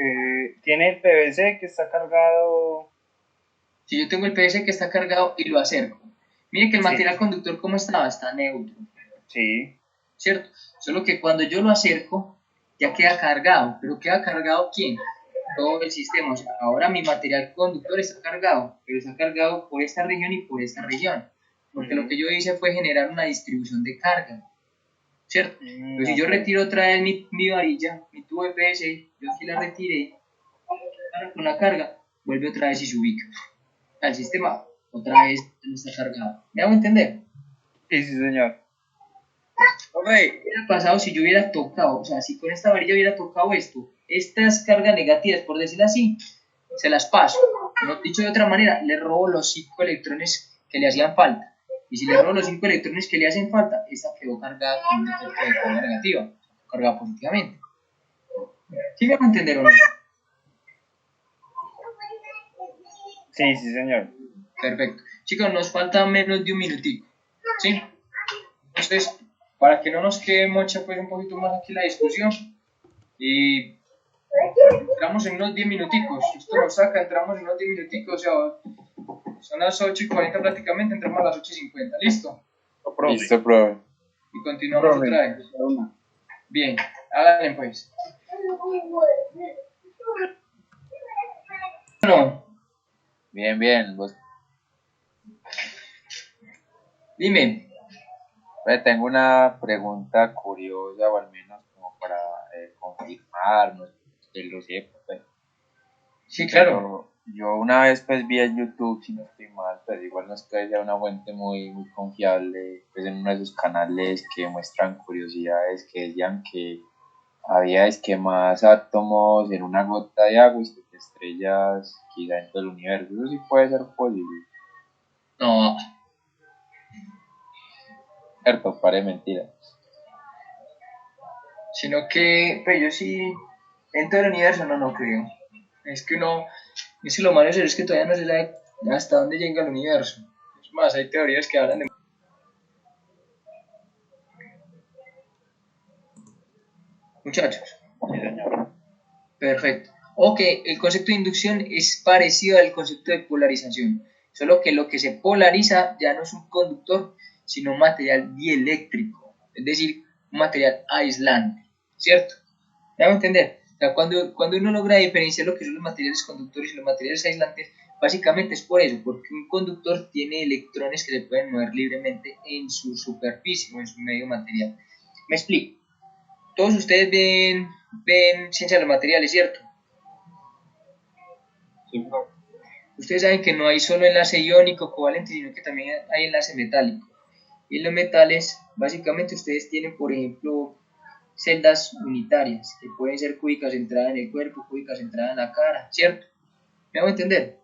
[SPEAKER 3] Tiene el PVC que está cargado.
[SPEAKER 2] Si yo tengo el PVC que está cargado y lo acerco, mire que el material conductor, ¿cómo estaba? Está neutro.
[SPEAKER 3] Sí.
[SPEAKER 2] ¿Cierto? Solo que cuando yo lo acerco, ya queda cargado. ¿Pero queda cargado quién? Todo el sistema. O sea, ahora mi material conductor está cargado, pero está cargado por esta región y por esta región. Porque lo que yo hice fue generar una distribución de carga. ¿Cierto? Pero si yo retiro otra vez mi varilla, mi tubo de PVC, yo aquí la retiré, con la carga, vuelve otra vez y se ubica. Al sistema otra vez no está cargado. ¿Me hago entender?
[SPEAKER 3] Sí, señor.
[SPEAKER 2] ¿Qué hubiera pasado si yo hubiera tocado? O sea, si con esta varilla hubiera tocado esto, estas cargas negativas, por decirlo así, se las paso. No, dicho de otra manera, le robo los 5 electrones que le hacían falta. Y si le robo los 5 electrones que le hacen falta, esta quedó cargada con un efecto de carga negativa, cargada positivamente. ¿Sí me hago entender o no?
[SPEAKER 3] Sí, señor.
[SPEAKER 2] Perfecto. Chicos, nos falta menos de un minutico, ¿sí? Entonces, para que no nos quede mucha, pues un poquito más aquí la discusión, y entramos en unos 10 minuticos. Esto nos saca, entramos en unos 10 minuticos, o sea, son las 8:40 prácticamente, entramos a las 8:50. ¿Listo?
[SPEAKER 3] No, profe.
[SPEAKER 4] Listo, profe.
[SPEAKER 2] Y continuamos otra vez. Bien, háganle pues. Bueno,
[SPEAKER 4] Bien, bien. Vos,
[SPEAKER 2] dime.
[SPEAKER 4] tengo una pregunta curiosa, o al menos como para confirmar, no sé, que lo sepa, pues.
[SPEAKER 2] Sí, claro.
[SPEAKER 4] Yo una vez pues vi en YouTube, si no estoy mal, pero igual no es que sea una fuente muy confiable, pues en uno de esos canales que muestran curiosidades que decían que había es que más átomos en una gota de agua y que estrellas quizá en todo el universo. Eso sí puede ser posible.
[SPEAKER 2] No,
[SPEAKER 4] Cierto, pare mentira.
[SPEAKER 2] sino que, pues yo sí, en todo el universo no creo. Es que lo malo es que todavía no se sabe hasta dónde llega el universo. Es más, hay teorías que hablan de... Muchachos,
[SPEAKER 3] Sí, señor.
[SPEAKER 2] perfecto. Ok, el concepto de inducción es parecido al concepto de polarización, solo que lo que se polariza ya no es un conductor, sino un material dieléctrico, es decir, un material aislante, ¿cierto? ¿Me hago entender? O sea, cuando uno logra diferenciar lo que son los materiales conductores y los materiales aislantes, básicamente es por eso, porque un conductor tiene electrones que se pueden mover libremente en su superficie o en su medio material. Me explico. Todos ustedes ven ciencia de los materiales, ¿cierto?
[SPEAKER 7] Sí, profe.
[SPEAKER 2] Ustedes saben que no hay solo enlace iónico covalente, sino que también hay enlace metálico. Y en los metales, básicamente ustedes tienen, por ejemplo, celdas unitarias, que pueden ser cúbicas centradas en el cuerpo, cúbicas centradas en la cara, ¿cierto? ¿Me hago entender?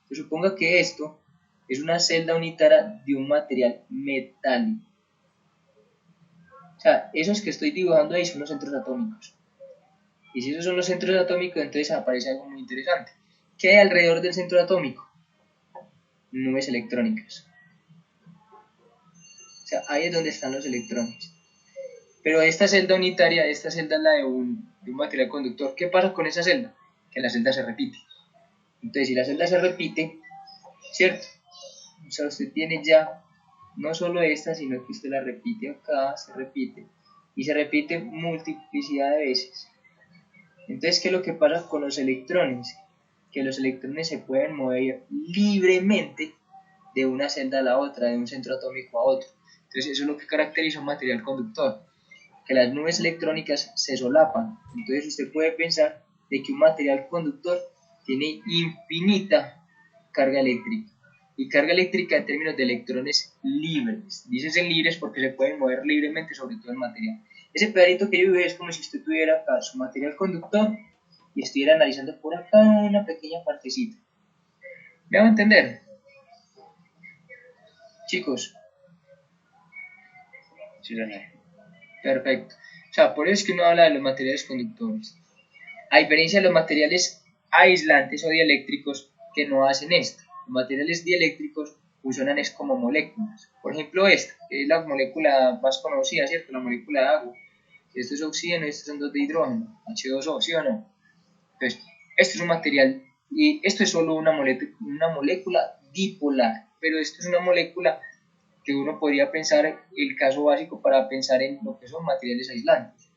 [SPEAKER 2] Se suponga que esto es una celda unitaria de un material metálico. O sea, esos que estoy dibujando ahí son los centros atómicos. Y si esos son los centros atómicos, entonces aparece algo muy interesante. ¿Qué hay alrededor del centro atómico? Nubes electrónicas. O sea, ahí es donde están los electrones. Pero esta celda unitaria, esta celda es la de un material conductor. ¿Qué pasa con esa celda? Que la celda se repite. Entonces, si la celda se repite, ¿cierto? O sea, usted tiene ya no solo esta, sino que usted la repite acá, se repite. Y se repite multiplicidad de veces. Entonces, ¿qué es lo que pasa con los electrones? Que los electrones se pueden mover libremente de una celda a la otra, de un centro atómico a otro. Entonces, eso es lo que caracteriza un material conductor, que las nubes electrónicas se solapan. Entonces, usted puede pensar de que un material conductor tiene infinita carga eléctrica. Y carga eléctrica en términos de electrones libres. Dícese libres porque se pueden mover libremente sobre todo el material. Ese pedacito que yo veo es como si usted tuviera acá su material conductor y estuviera analizando por acá una pequeña partecita. ¿Me hago entender? Chicos,
[SPEAKER 3] Sí, señor.
[SPEAKER 2] perfecto. O sea, por eso es que uno habla de los materiales conductores. A diferencia de los materiales aislantes o dieléctricos que no hacen esto. Los materiales dieléctricos funcionan es como moléculas. Por ejemplo, esta, que es la molécula más conocida, ¿cierto? La molécula de agua. Esto es oxígeno, estos son dos de hidrógeno, H2O, ¿sí o no? Entonces, esto es un material y esto es solo una molécula dipolar, pero esto es una molécula que uno podría pensar el caso básico para pensar en lo que son materiales aislantes.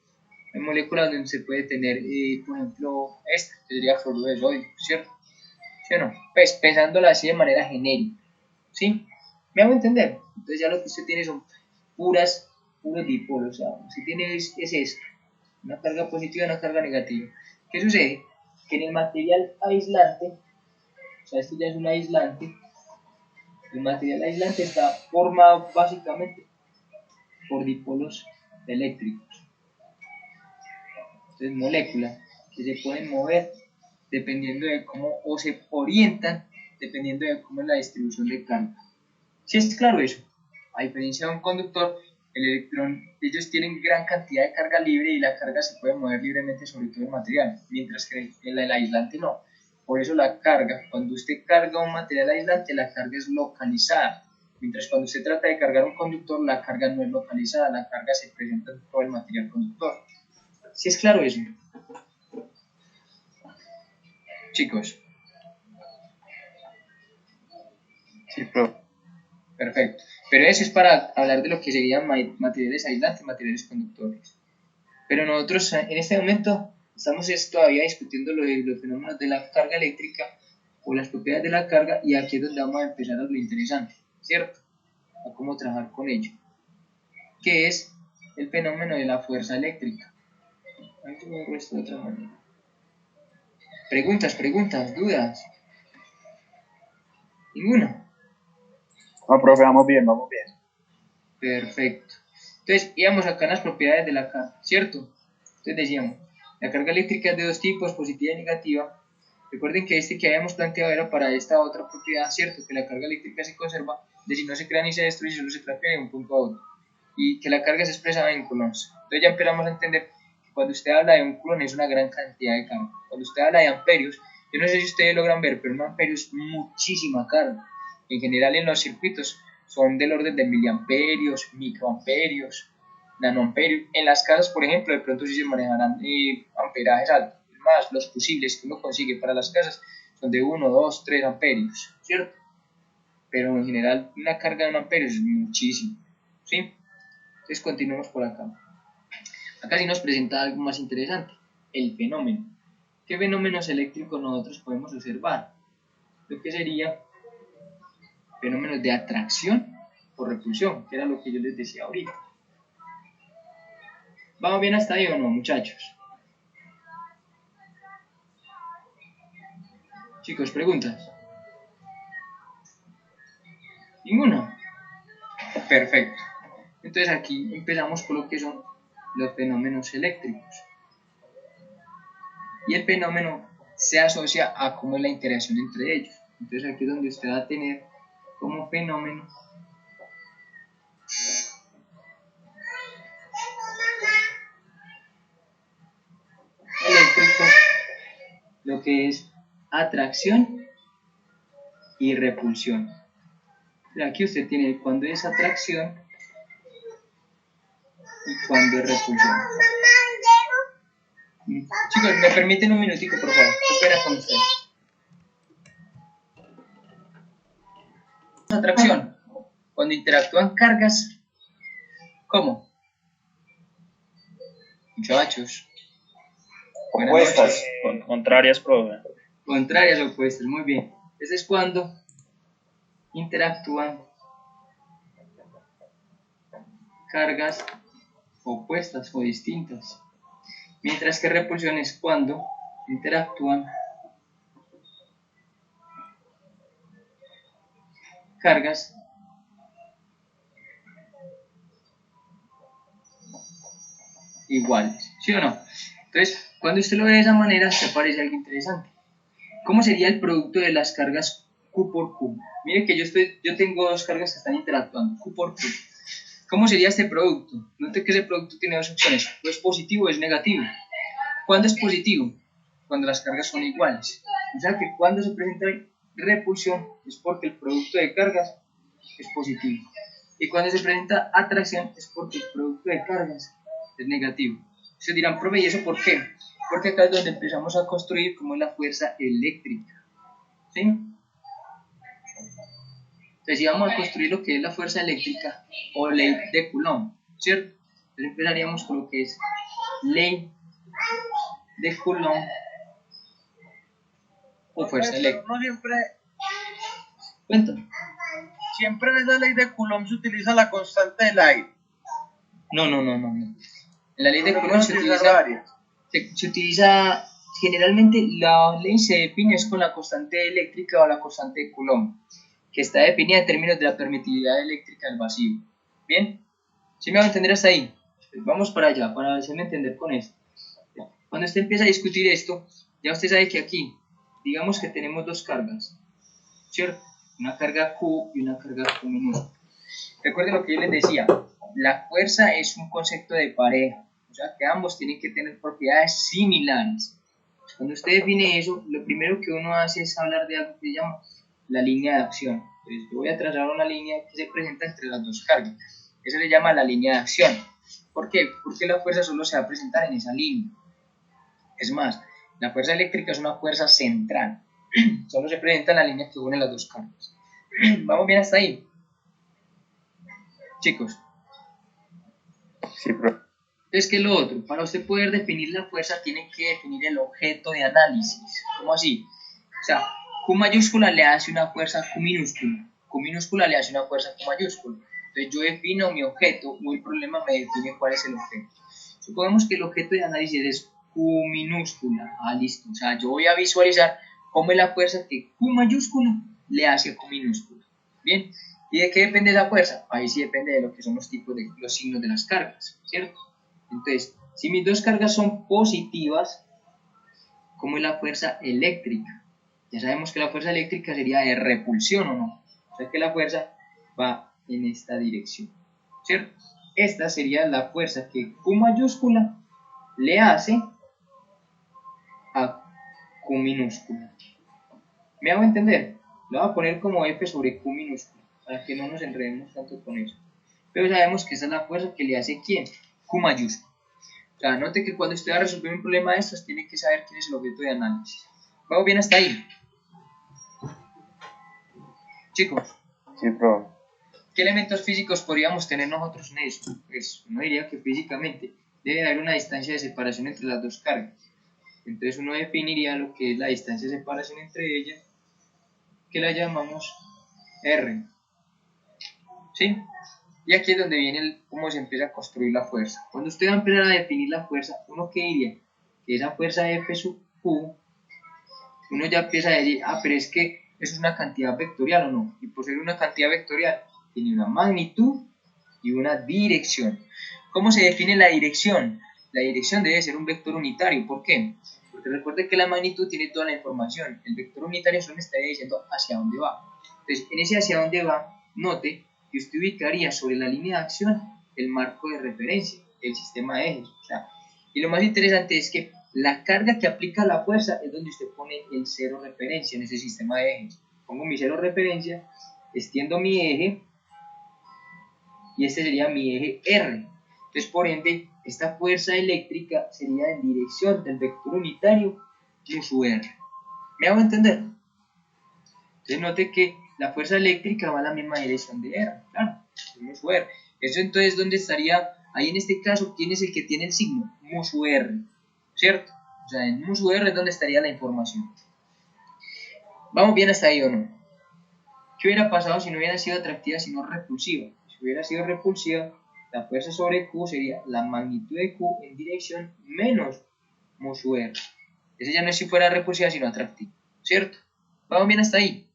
[SPEAKER 2] Hay moléculas donde se puede tener, por ejemplo, esta, que sería fluoruro de sodio, ¿cierto? ¿Sí o no? Pues pensándola así de manera genérica, ¿sí? ¿Me hago entender? Entonces ya lo que usted tiene son puros dipolos, o sea, usted tiene es esto, una carga positiva y una carga negativa. ¿Qué sucede? Que en el material aislante, o sea, esto ya es un aislante, el material aislante está formado básicamente por dipolos eléctricos. Entonces, moléculas que se pueden mover dependiendo de cómo, o se orientan dependiendo de cómo es la distribución de carga. ¿Sí es claro eso? A diferencia de un conductor, el electrón, ellos tienen gran cantidad de carga libre y la carga se puede mover libremente sobre todo el material, mientras que el aislante no. Por eso la carga, cuando usted carga un material aislante, la carga es localizada. Mientras cuando se trata de cargar un conductor, la carga no es localizada, la carga se presenta en todo el material conductor. ¿Sí es claro eso? Chicos.
[SPEAKER 4] Sí, profe.
[SPEAKER 2] Perfecto. Pero eso es para hablar de lo que serían materiales aislantes, materiales conductores. Pero nosotros en este momento estamos todavía discutiendo los fenómenos de la carga eléctrica o las propiedades de la carga, y aquí es donde vamos a empezar a lo interesante, ¿cierto? A cómo trabajar con ello. ¿Qué es el fenómeno de la fuerza eléctrica? Ahí te lo esto de otra manera. Preguntas, dudas. ¿Ninguna?
[SPEAKER 3] No, profe, vamos bien, vamos bien.
[SPEAKER 2] Perfecto. Entonces, íbamos acá en las propiedades de la carga, ¿cierto? Entonces decíamos, la carga eléctrica es de dos tipos, positiva y negativa. Recuerden que este que habíamos planteado era para esta otra propiedad, ¿cierto? Que la carga eléctrica se conserva, de si no se crea ni se destruye, solo se transfiere de un punto a otro. Y que la carga se expresa en coulombs. Entonces ya empezamos a entender que cuando usted habla de un coulomb es una gran cantidad de carga. Cuando usted habla de amperios, yo no sé si ustedes logran ver, pero un amperio es muchísima carga. En general en los circuitos son del orden de miliamperios, microamperios, nanoamperios. En las casas, por ejemplo, de pronto sí se manejarán amperajes altos. Más los fusibles que uno consigue para las casas son de 1, 2, 3 amperios, ¿cierto? Pero en general una carga de un amperio es muchísimo, ¿sí? Entonces continuemos por acá. Acá sí nos presenta algo más interesante, el fenómeno. ¿Qué fenómenos eléctricos nosotros podemos observar? Lo que sería fenómenos de atracción o repulsión, que era lo que yo les decía ahorita. ¿Vamos bien hasta ahí o no, muchachos? Chicos, preguntas. ¿Ninguna? Perfecto. Entonces aquí empezamos con lo que son los fenómenos eléctricos. Y el fenómeno se asocia a cómo es la interacción entre ellos. Entonces aquí es donde usted va a tener como fenómeno eléctrico lo que es atracción y repulsión. Aquí usted tiene cuando es atracción y cuando es repulsión. Chicos, ¿me permiten un minutico, por favor? Espera con ustedes. Atracción. Cuando interactúan cargas, ¿cómo? Muchachos. Buenas
[SPEAKER 1] Opuestas.
[SPEAKER 2] noches.
[SPEAKER 3] Contrarias, profe.
[SPEAKER 2] Contrarias o opuestas, muy bien. Ese es cuando interactúan cargas opuestas o distintas. Mientras que repulsión es cuando interactúan cargas iguales, ¿sí o no? Entonces, cuando usted lo ve de esa manera, se parece algo interesante. ¿Cómo sería el producto de las cargas Q por Q? Mire que yo tengo dos cargas que están interactuando, Q por Q. ¿Cómo sería este producto? Note que ese producto tiene dos opciones, o es positivo o es negativo. ¿Cuándo es positivo? Cuando las cargas son iguales. O sea que cuando se presenta repulsión es porque el producto de cargas es positivo. Y cuando se presenta atracción es porque el producto de cargas es negativo. Se dirán, profe, ¿y eso por qué? Porque acá es donde empezamos a construir cómo es la fuerza eléctrica. ¿Sí? Entonces, si vamos a construir lo que es la fuerza eléctrica o ley de Coulomb, ¿cierto? Entonces empezaríamos con lo que es ley de Coulomb o fuerza eléctrica.
[SPEAKER 8] No siempre,
[SPEAKER 2] Cuéntame.
[SPEAKER 8] siempre en esa ley de Coulomb se utiliza la constante del aire.
[SPEAKER 2] No. En la ley de
[SPEAKER 8] Pero
[SPEAKER 2] Coulomb
[SPEAKER 8] pueden utilizar varias.
[SPEAKER 2] se utiliza, generalmente la ley se define es con la constante eléctrica o la constante de Coulomb, que está definida en términos de la permitividad eléctrica del vacío. ¿Bien? ¿Sí me va a entender hasta ahí? Pues vamos para allá, para hacerme entender con esto. Cuando usted empieza a discutir esto, ya usted sabe que aquí, digamos que tenemos dos cargas, ¿cierto? Una carga Q y una carga Q minúscula. Recuerden lo que yo les decía, la fuerza es un concepto de pareja, o sea que ambos tienen que tener propiedades similares. Cuando usted define eso, lo primero que uno hace es hablar de algo que se llama la línea de acción. Entonces, yo voy a trazar una línea que se presenta entre las dos cargas. Eso se llama la línea de acción. ¿Por qué? Porque la fuerza solo se va a presentar en esa línea. Es más, la fuerza eléctrica es una fuerza central. Solo se presenta en la línea que une las dos cargas. ¿Vamos bien hasta ahí? Chicos.
[SPEAKER 4] Sí, profe.
[SPEAKER 2] Entonces, ¿qué es lo otro? Para usted poder definir la fuerza, tiene que definir el objeto de análisis. ¿Cómo así? O sea, Q mayúscula le hace una fuerza a Q minúscula. Q minúscula le hace una fuerza a Q mayúscula. Entonces, yo defino mi objeto o el problema me define cuál es el objeto. Supongamos que el objeto de análisis es Q minúscula. Ah, listo. O sea, yo voy a visualizar cómo es la fuerza que Q mayúscula le hace a Q minúscula. Bien. ¿Y de qué depende esa fuerza? Ahí sí depende de lo que son los tipos de los signos de las cargas, ¿cierto? Entonces, si mis dos cargas son positivas, ¿cómo es la fuerza eléctrica? Ya sabemos que la fuerza eléctrica sería de repulsión, ¿o no? O sea que la fuerza va en esta dirección, ¿cierto? Esta sería la fuerza que Q mayúscula le hace a Q minúscula. ¿Me hago entender? Lo voy a poner como F sobre Q minúscula, para que no nos enredemos tanto con eso. Pero sabemos que esa es la fuerza que le hace ¿quién? Q mayúscula. O sea, note que cuando usted va a resolver un problema de estos, tiene que saber quién es el objeto de análisis. ¿Vamos bien hasta ahí? Chicos,
[SPEAKER 4] Sí, profe.
[SPEAKER 2] ¿qué elementos físicos podríamos tener nosotros en esto? Pues uno diría que físicamente debe haber una distancia de separación entre las dos cargas. Entonces uno definiría lo que es la distancia de separación entre ellas, que la llamamos R. ¿Sí? Y aquí es donde viene cómo se empieza a construir la fuerza. Cuando usted va a empezar a definir la fuerza, ¿uno qué diría? Que esa fuerza F sub Q, uno ya empieza a decir, ah, pero es que eso es una cantidad vectorial o no. Y por ser una cantidad vectorial, tiene una magnitud y una dirección. ¿Cómo se define la dirección? La dirección debe ser un vector unitario. ¿Por qué? Porque recuerde que la magnitud tiene toda la información. El vector unitario solo me estaría diciendo hacia dónde va. Entonces, en ese hacia dónde va, note que usted ubicaría sobre la línea de acción el marco de referencia, el sistema de ejes. O sea, y lo más interesante es que la carga que aplica la fuerza es donde usted pone el cero referencia en ese sistema de ejes. Pongo mi cero referencia, extiendo mi eje y este sería mi eje R. Entonces, por ende, esta fuerza eléctrica sería en dirección del vector unitario mu sub R. ¿Me hago entender? Entonces, note que la fuerza eléctrica va en la misma dirección de R, claro, mu sub R. Eso entonces, ¿dónde estaría? Ahí en este caso, ¿quién es el que tiene el signo? Mu sub R, ¿cierto? O sea, en mu sub R es donde estaría la información. ¿Vamos bien hasta ahí o no? ¿Qué hubiera pasado si no hubiera sido atractiva, sino repulsiva? Si hubiera sido repulsiva, la fuerza sobre Q sería la magnitud de Q en dirección menos mu sub R. Ese ya no es si fuera repulsiva, sino atractiva, ¿cierto? ¿Vamos bien hasta ahí?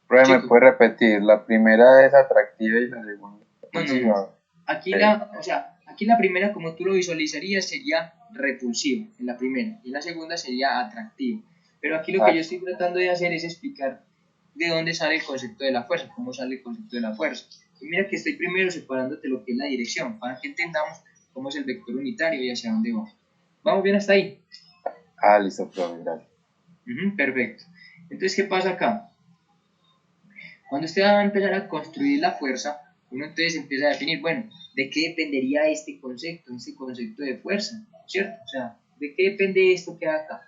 [SPEAKER 4] Profe, ¿me
[SPEAKER 2] Chicos.
[SPEAKER 4] puede repetir? La primera es atractiva y la segunda
[SPEAKER 2] No.
[SPEAKER 4] repulsiva.
[SPEAKER 2] Aquí
[SPEAKER 4] Sí.
[SPEAKER 2] aquí la primera, como tú lo visualizarías, sería repulsiva en la primera, y en la segunda sería atractiva. Pero aquí lo que yo estoy tratando de hacer es explicar de dónde sale el concepto de la fuerza, cómo sale el concepto de la fuerza. Y mira que estoy primero separándote lo que es la dirección, para que entendamos cómo es el vector unitario y hacia dónde va. ¿Vamos bien hasta ahí?
[SPEAKER 4] Ah, listo, profe, gracias.
[SPEAKER 2] Perfecto. Entonces, ¿qué pasa acá? Cuando usted va a empezar a construir la fuerza, uno entonces empieza a definir, bueno, ¿de qué dependería este concepto de fuerza? ¿Cierto? O sea, ¿de qué depende esto que hay acá?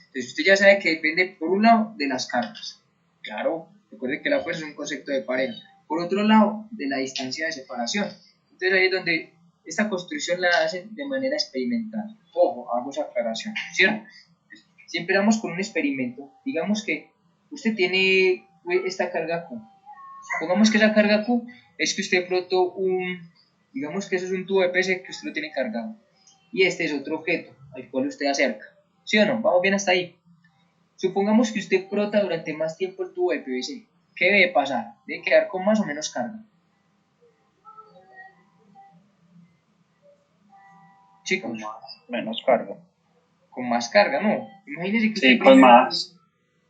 [SPEAKER 2] Entonces usted ya sabe que depende, por un lado, de las cargas. Claro, recuerde que la fuerza es un concepto de pareja. Por otro lado, de la distancia de separación. Entonces ahí es donde esta construcción la hacen de manera experimental. Ojo, hago esa aclaración, ¿cierto? Si empezamos con un experimento, digamos que usted tiene esta carga Q. Supongamos que esa carga Q es que usted frotó digamos que eso es un tubo de PVC que usted lo tiene cargado. Y este es otro objeto al cual usted acerca. ¿Sí o no? Vamos bien hasta ahí. Supongamos que usted frota durante más tiempo el tubo de PVC. ¿Qué debe pasar? Debe quedar con más o menos carga. Chicos.
[SPEAKER 3] Menos carga.
[SPEAKER 2] Con más carga, ¿no? Imagínese que usted
[SPEAKER 3] Sí, con más.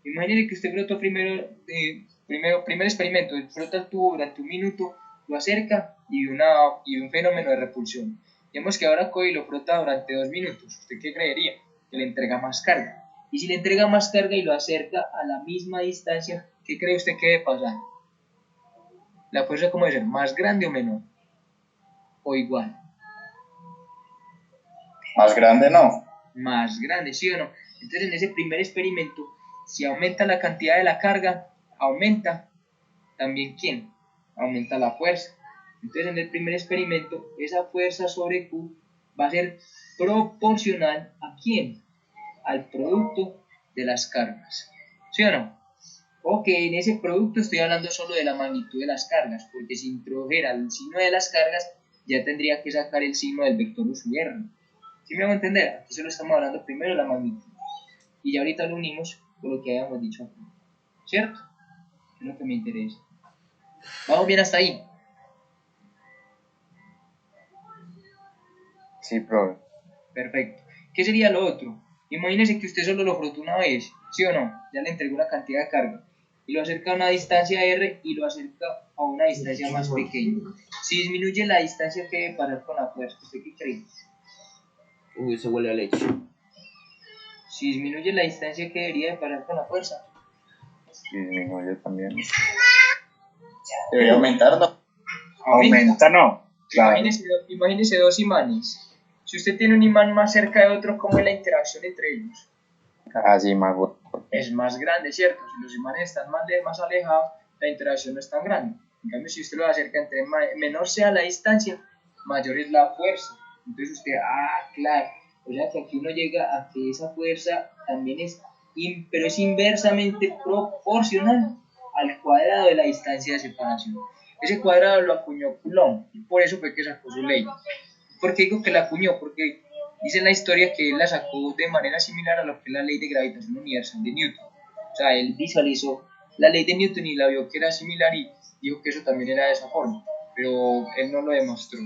[SPEAKER 2] Imagínese que usted frotó primer experimento, frota el tubo durante un minuto, lo acerca y un fenómeno de repulsión. Digamos que ahora coge y lo frota durante 2 minutos. ¿Usted qué creería? que le entrega más carga. Y si le entrega más carga y lo acerca a la misma distancia, ¿qué cree usted que debe pasar? La fuerza, ¿cómo debe ser? ¿Más grande o menor? ¿O igual?
[SPEAKER 1] Más grande no.
[SPEAKER 2] Más grande, ¿sí o no? Entonces en ese primer experimento, si aumenta la cantidad de la carga, aumenta también ¿quién? Aumenta la fuerza. Entonces en el primer experimento, esa fuerza sobre Q va a ser proporcional ¿a quién? Al producto de las cargas, ¿sí o no? Ok, en ese producto estoy hablando solo de la magnitud de las cargas, porque si introdujera el signo de las cargas, ya tendría que sacar el signo del vector U sub R. ¿Sí me hago entender? Aquí solo estamos hablando primero de la magnitud. Y ya ahorita lo unimos con lo que habíamos dicho aquí. ¿Cierto? Es lo que me interesa. ¿Vamos bien hasta ahí?
[SPEAKER 4] Sí, profe.
[SPEAKER 2] Perfecto. ¿Qué sería lo otro? Imagínese que usted solo lo frotó una vez, ¿sí o no? Ya le entregó una cantidad de carga. Y lo acerca a una distancia R y lo acerca a una distancia más pequeña. Si disminuye la distancia que debe pasar con la fuerza, ¿usted qué cree?
[SPEAKER 7] Uy, eso huele a leche.
[SPEAKER 2] Si disminuye la distancia que debería de pasar con la fuerza.
[SPEAKER 4] Disminuye también.
[SPEAKER 1] Debería aumentar, ¿no?
[SPEAKER 3] Aumenta, no. Claro.
[SPEAKER 2] Imagínese dos imanes. Si usted tiene un imán más cerca de otro, ¿cómo es la interacción entre ellos?
[SPEAKER 4] Así, mago.
[SPEAKER 2] Es más grande, ¿cierto? Si los imanes están más alejados, la interacción no es tan grande. En cambio, si usted lo acerca, entre menor sea la distancia, mayor es la fuerza. Entonces usted, claro, o sea que aquí uno llega a que esa fuerza también es, pero es inversamente proporcional al cuadrado de la distancia de separación. Ese cuadrado lo acuñó Coulomb, y por eso fue que sacó su ley. ¿Por qué digo que la acuñó? Porque dice en la historia que él la sacó de manera similar a lo que es la ley de gravitación universal de Newton. O sea, él visualizó la ley de Newton y la vio que era similar y dijo que eso también era de esa forma. Pero él no lo demostró,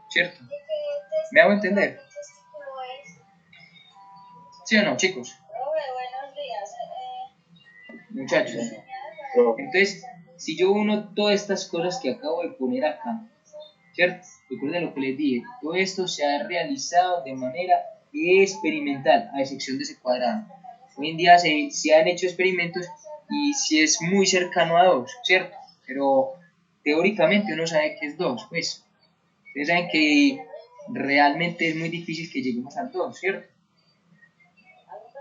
[SPEAKER 2] ¿cierto? ¿Me hago entender? ¿Sí o no, chicos? Muchachos. Entonces, si yo uno todas estas cosas que acabo de poner acá, ¿cierto? Recuerden lo que les dije, todo esto se ha realizado de manera experimental, a excepción de ese cuadrado. Hoy en día se han hecho experimentos y si es muy cercano a 2, ¿cierto? Pero teóricamente uno sabe que es 2, pues. Ustedes saben que realmente es muy difícil que lleguemos al 2, ¿cierto?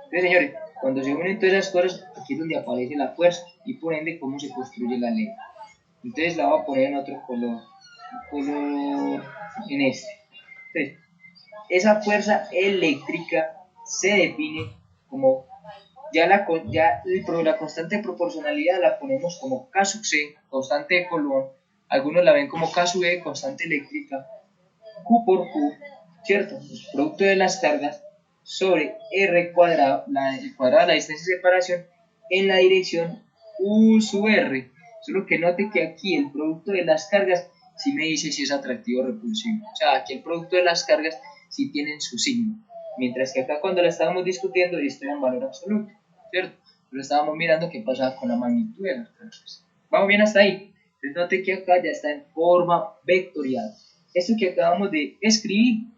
[SPEAKER 2] Entonces, señores, cuando se unen todas esas cosas, aquí es donde aparece la fuerza y por ende cómo se construye la ley. Entonces la voy a poner en otro color en este. Entonces, esa fuerza eléctrica se define como la constante de proporcionalidad la ponemos como K sub C, constante de Coulomb, algunos la ven como K sub E, constante eléctrica, Q por Q, ¿cierto? El producto de las cargas sobre R cuadrado, el cuadrado de la distancia de separación en la dirección U sub R. Solo que note que aquí el producto de las cargas sí me dice si es atractivo o repulsivo. O sea, aquí el producto de las cargas sí tienen su signo. Mientras que acá cuando la estábamos discutiendo, esto era en valor absoluto, ¿cierto? Pero estábamos mirando qué pasaba con la magnitud de las cargas. ¿Vamos bien hasta ahí? Entonces note que acá ya está en forma vectorial. Esto que acabamos de escribir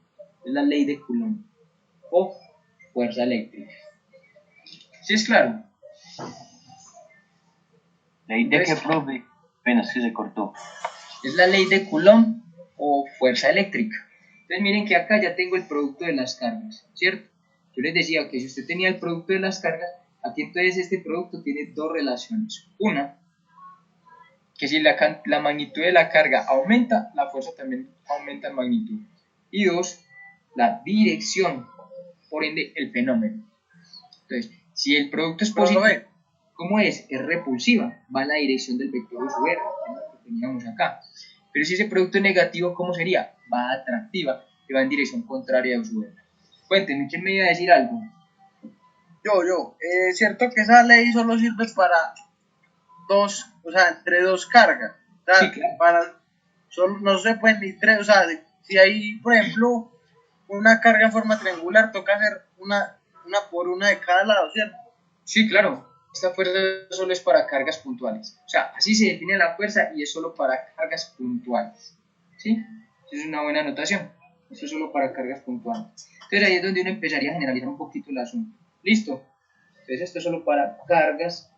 [SPEAKER 2] es la ley de Coulomb o fuerza eléctrica. ¿Sí es claro?
[SPEAKER 9] ¿Ley de qué, profe? Apenas que se cortó.
[SPEAKER 2] Es la ley de Coulomb o fuerza eléctrica. Entonces miren que acá ya tengo el producto de las cargas, ¿cierto? Yo les decía que si usted tenía el producto de las cargas, aquí entonces este producto tiene dos relaciones. Una, que si la magnitud de la carga aumenta, la fuerza también aumenta en magnitud. Y dos, la dirección, por ende el fenómeno. Entonces, si el producto es positivo, ¿cómo es? Es repulsiva, va en la dirección del vector U sub R, que teníamos acá. Pero si ese producto es negativo, ¿cómo sería? Va atractiva, que va en dirección contraria a U sub R. Cuéntenme, ¿quién me iba a decir algo?
[SPEAKER 8] Yo. Es cierto que esa ley solo sirve para dos, o sea, entre dos cargas. O sea,
[SPEAKER 2] Sí, claro.
[SPEAKER 8] no se pueden ni tres, o sea, si hay, por ejemplo, una carga en forma triangular, toca hacer una por una de cada lado, ¿cierto?
[SPEAKER 2] Sí, claro. Esta fuerza solo es para cargas puntuales. O sea, así se define la fuerza y es solo para cargas puntuales. ¿Sí? Esa es una buena anotación. Esto es solo para cargas puntuales. Entonces ahí es donde uno empezaría a generalizar un poquito el asunto. ¿Listo? Entonces esto es solo para cargas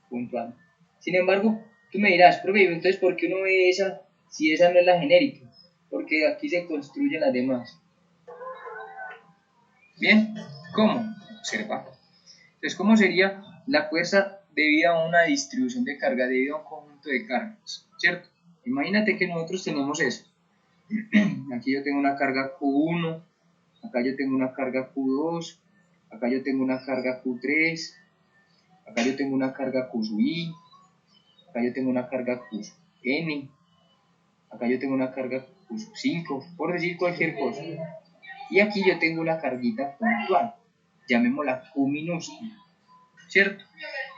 [SPEAKER 2] puntuales. Sin embargo, tú me dirás, profe, entonces ¿por qué uno ve esa si esa no es la genérica? Porque aquí se construyen las demás. Bien, ¿cómo? Observa. Entonces, ¿cómo sería la fuerza debida a una distribución de carga, debido a un conjunto de cargas? ¿Cierto? Imagínate que nosotros tenemos esto. Aquí yo tengo una carga Q1, acá yo tengo una carga Q2, acá yo tengo una carga Q3, acá yo tengo una carga Q sub I, acá yo tengo una carga Q sub N, acá yo tengo una carga Q sub 5, por decir cualquier cosa. Y aquí yo tengo una carguita puntual, llamémosla Q minúscula, ¿cierto?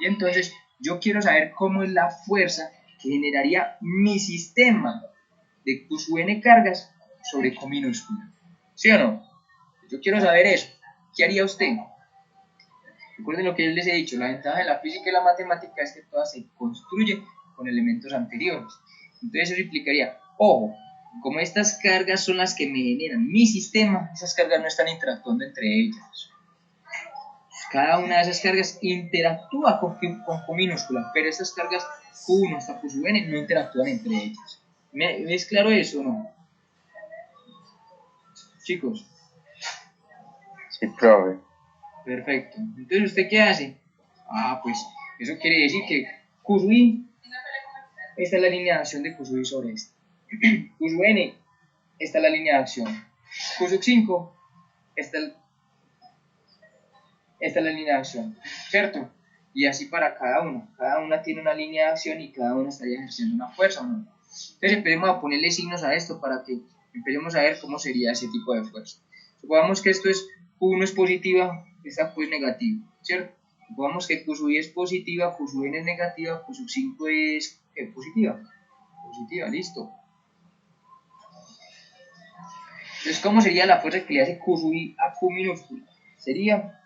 [SPEAKER 2] Y entonces yo quiero saber cómo es la fuerza que generaría mi sistema de Q sub N cargas sobre Q minúscula, ¿sí o no? Yo quiero saber eso. ¿Qué haría usted? Recuerden lo que yo les he dicho, la ventaja de la física y la matemática es que todas se construyen con elementos anteriores. Entonces eso implicaría, ojo, como estas cargas son las que me generan mi sistema, esas cargas no están interactuando entre ellas. Cada una de esas cargas interactúa con Q minúscula, pero estas cargas Q1 hasta Q sub N no interactúan entre ellas. ¿Es claro eso o no? Chicos.
[SPEAKER 4] Sí, profe.
[SPEAKER 2] Perfecto. Entonces, ¿usted qué hace? Ah, pues eso quiere decir que Q sub I, esta es la línea de acción de Q sub I sobre esta. Q sub N, esta es la línea de acción. Q sub 5, esta es la línea de acción, ¿cierto? Y así para cada una. Cada una tiene una línea de acción y cada una estaría ejerciendo una fuerza, ¿o no? Entonces empecemos a ponerle signos a esto para que empecemos a ver cómo sería ese tipo de fuerza. Supongamos que esto es Q1 es positiva, esta Q es negativa, ¿cierto? Supongamos que Q sub I es positiva, Q sub N es negativa, Q sub 5 es ¿qué? Positiva. Positiva, listo. Entonces, ¿cómo sería la fuerza que le hace Q sub I a Q minúscula? Sería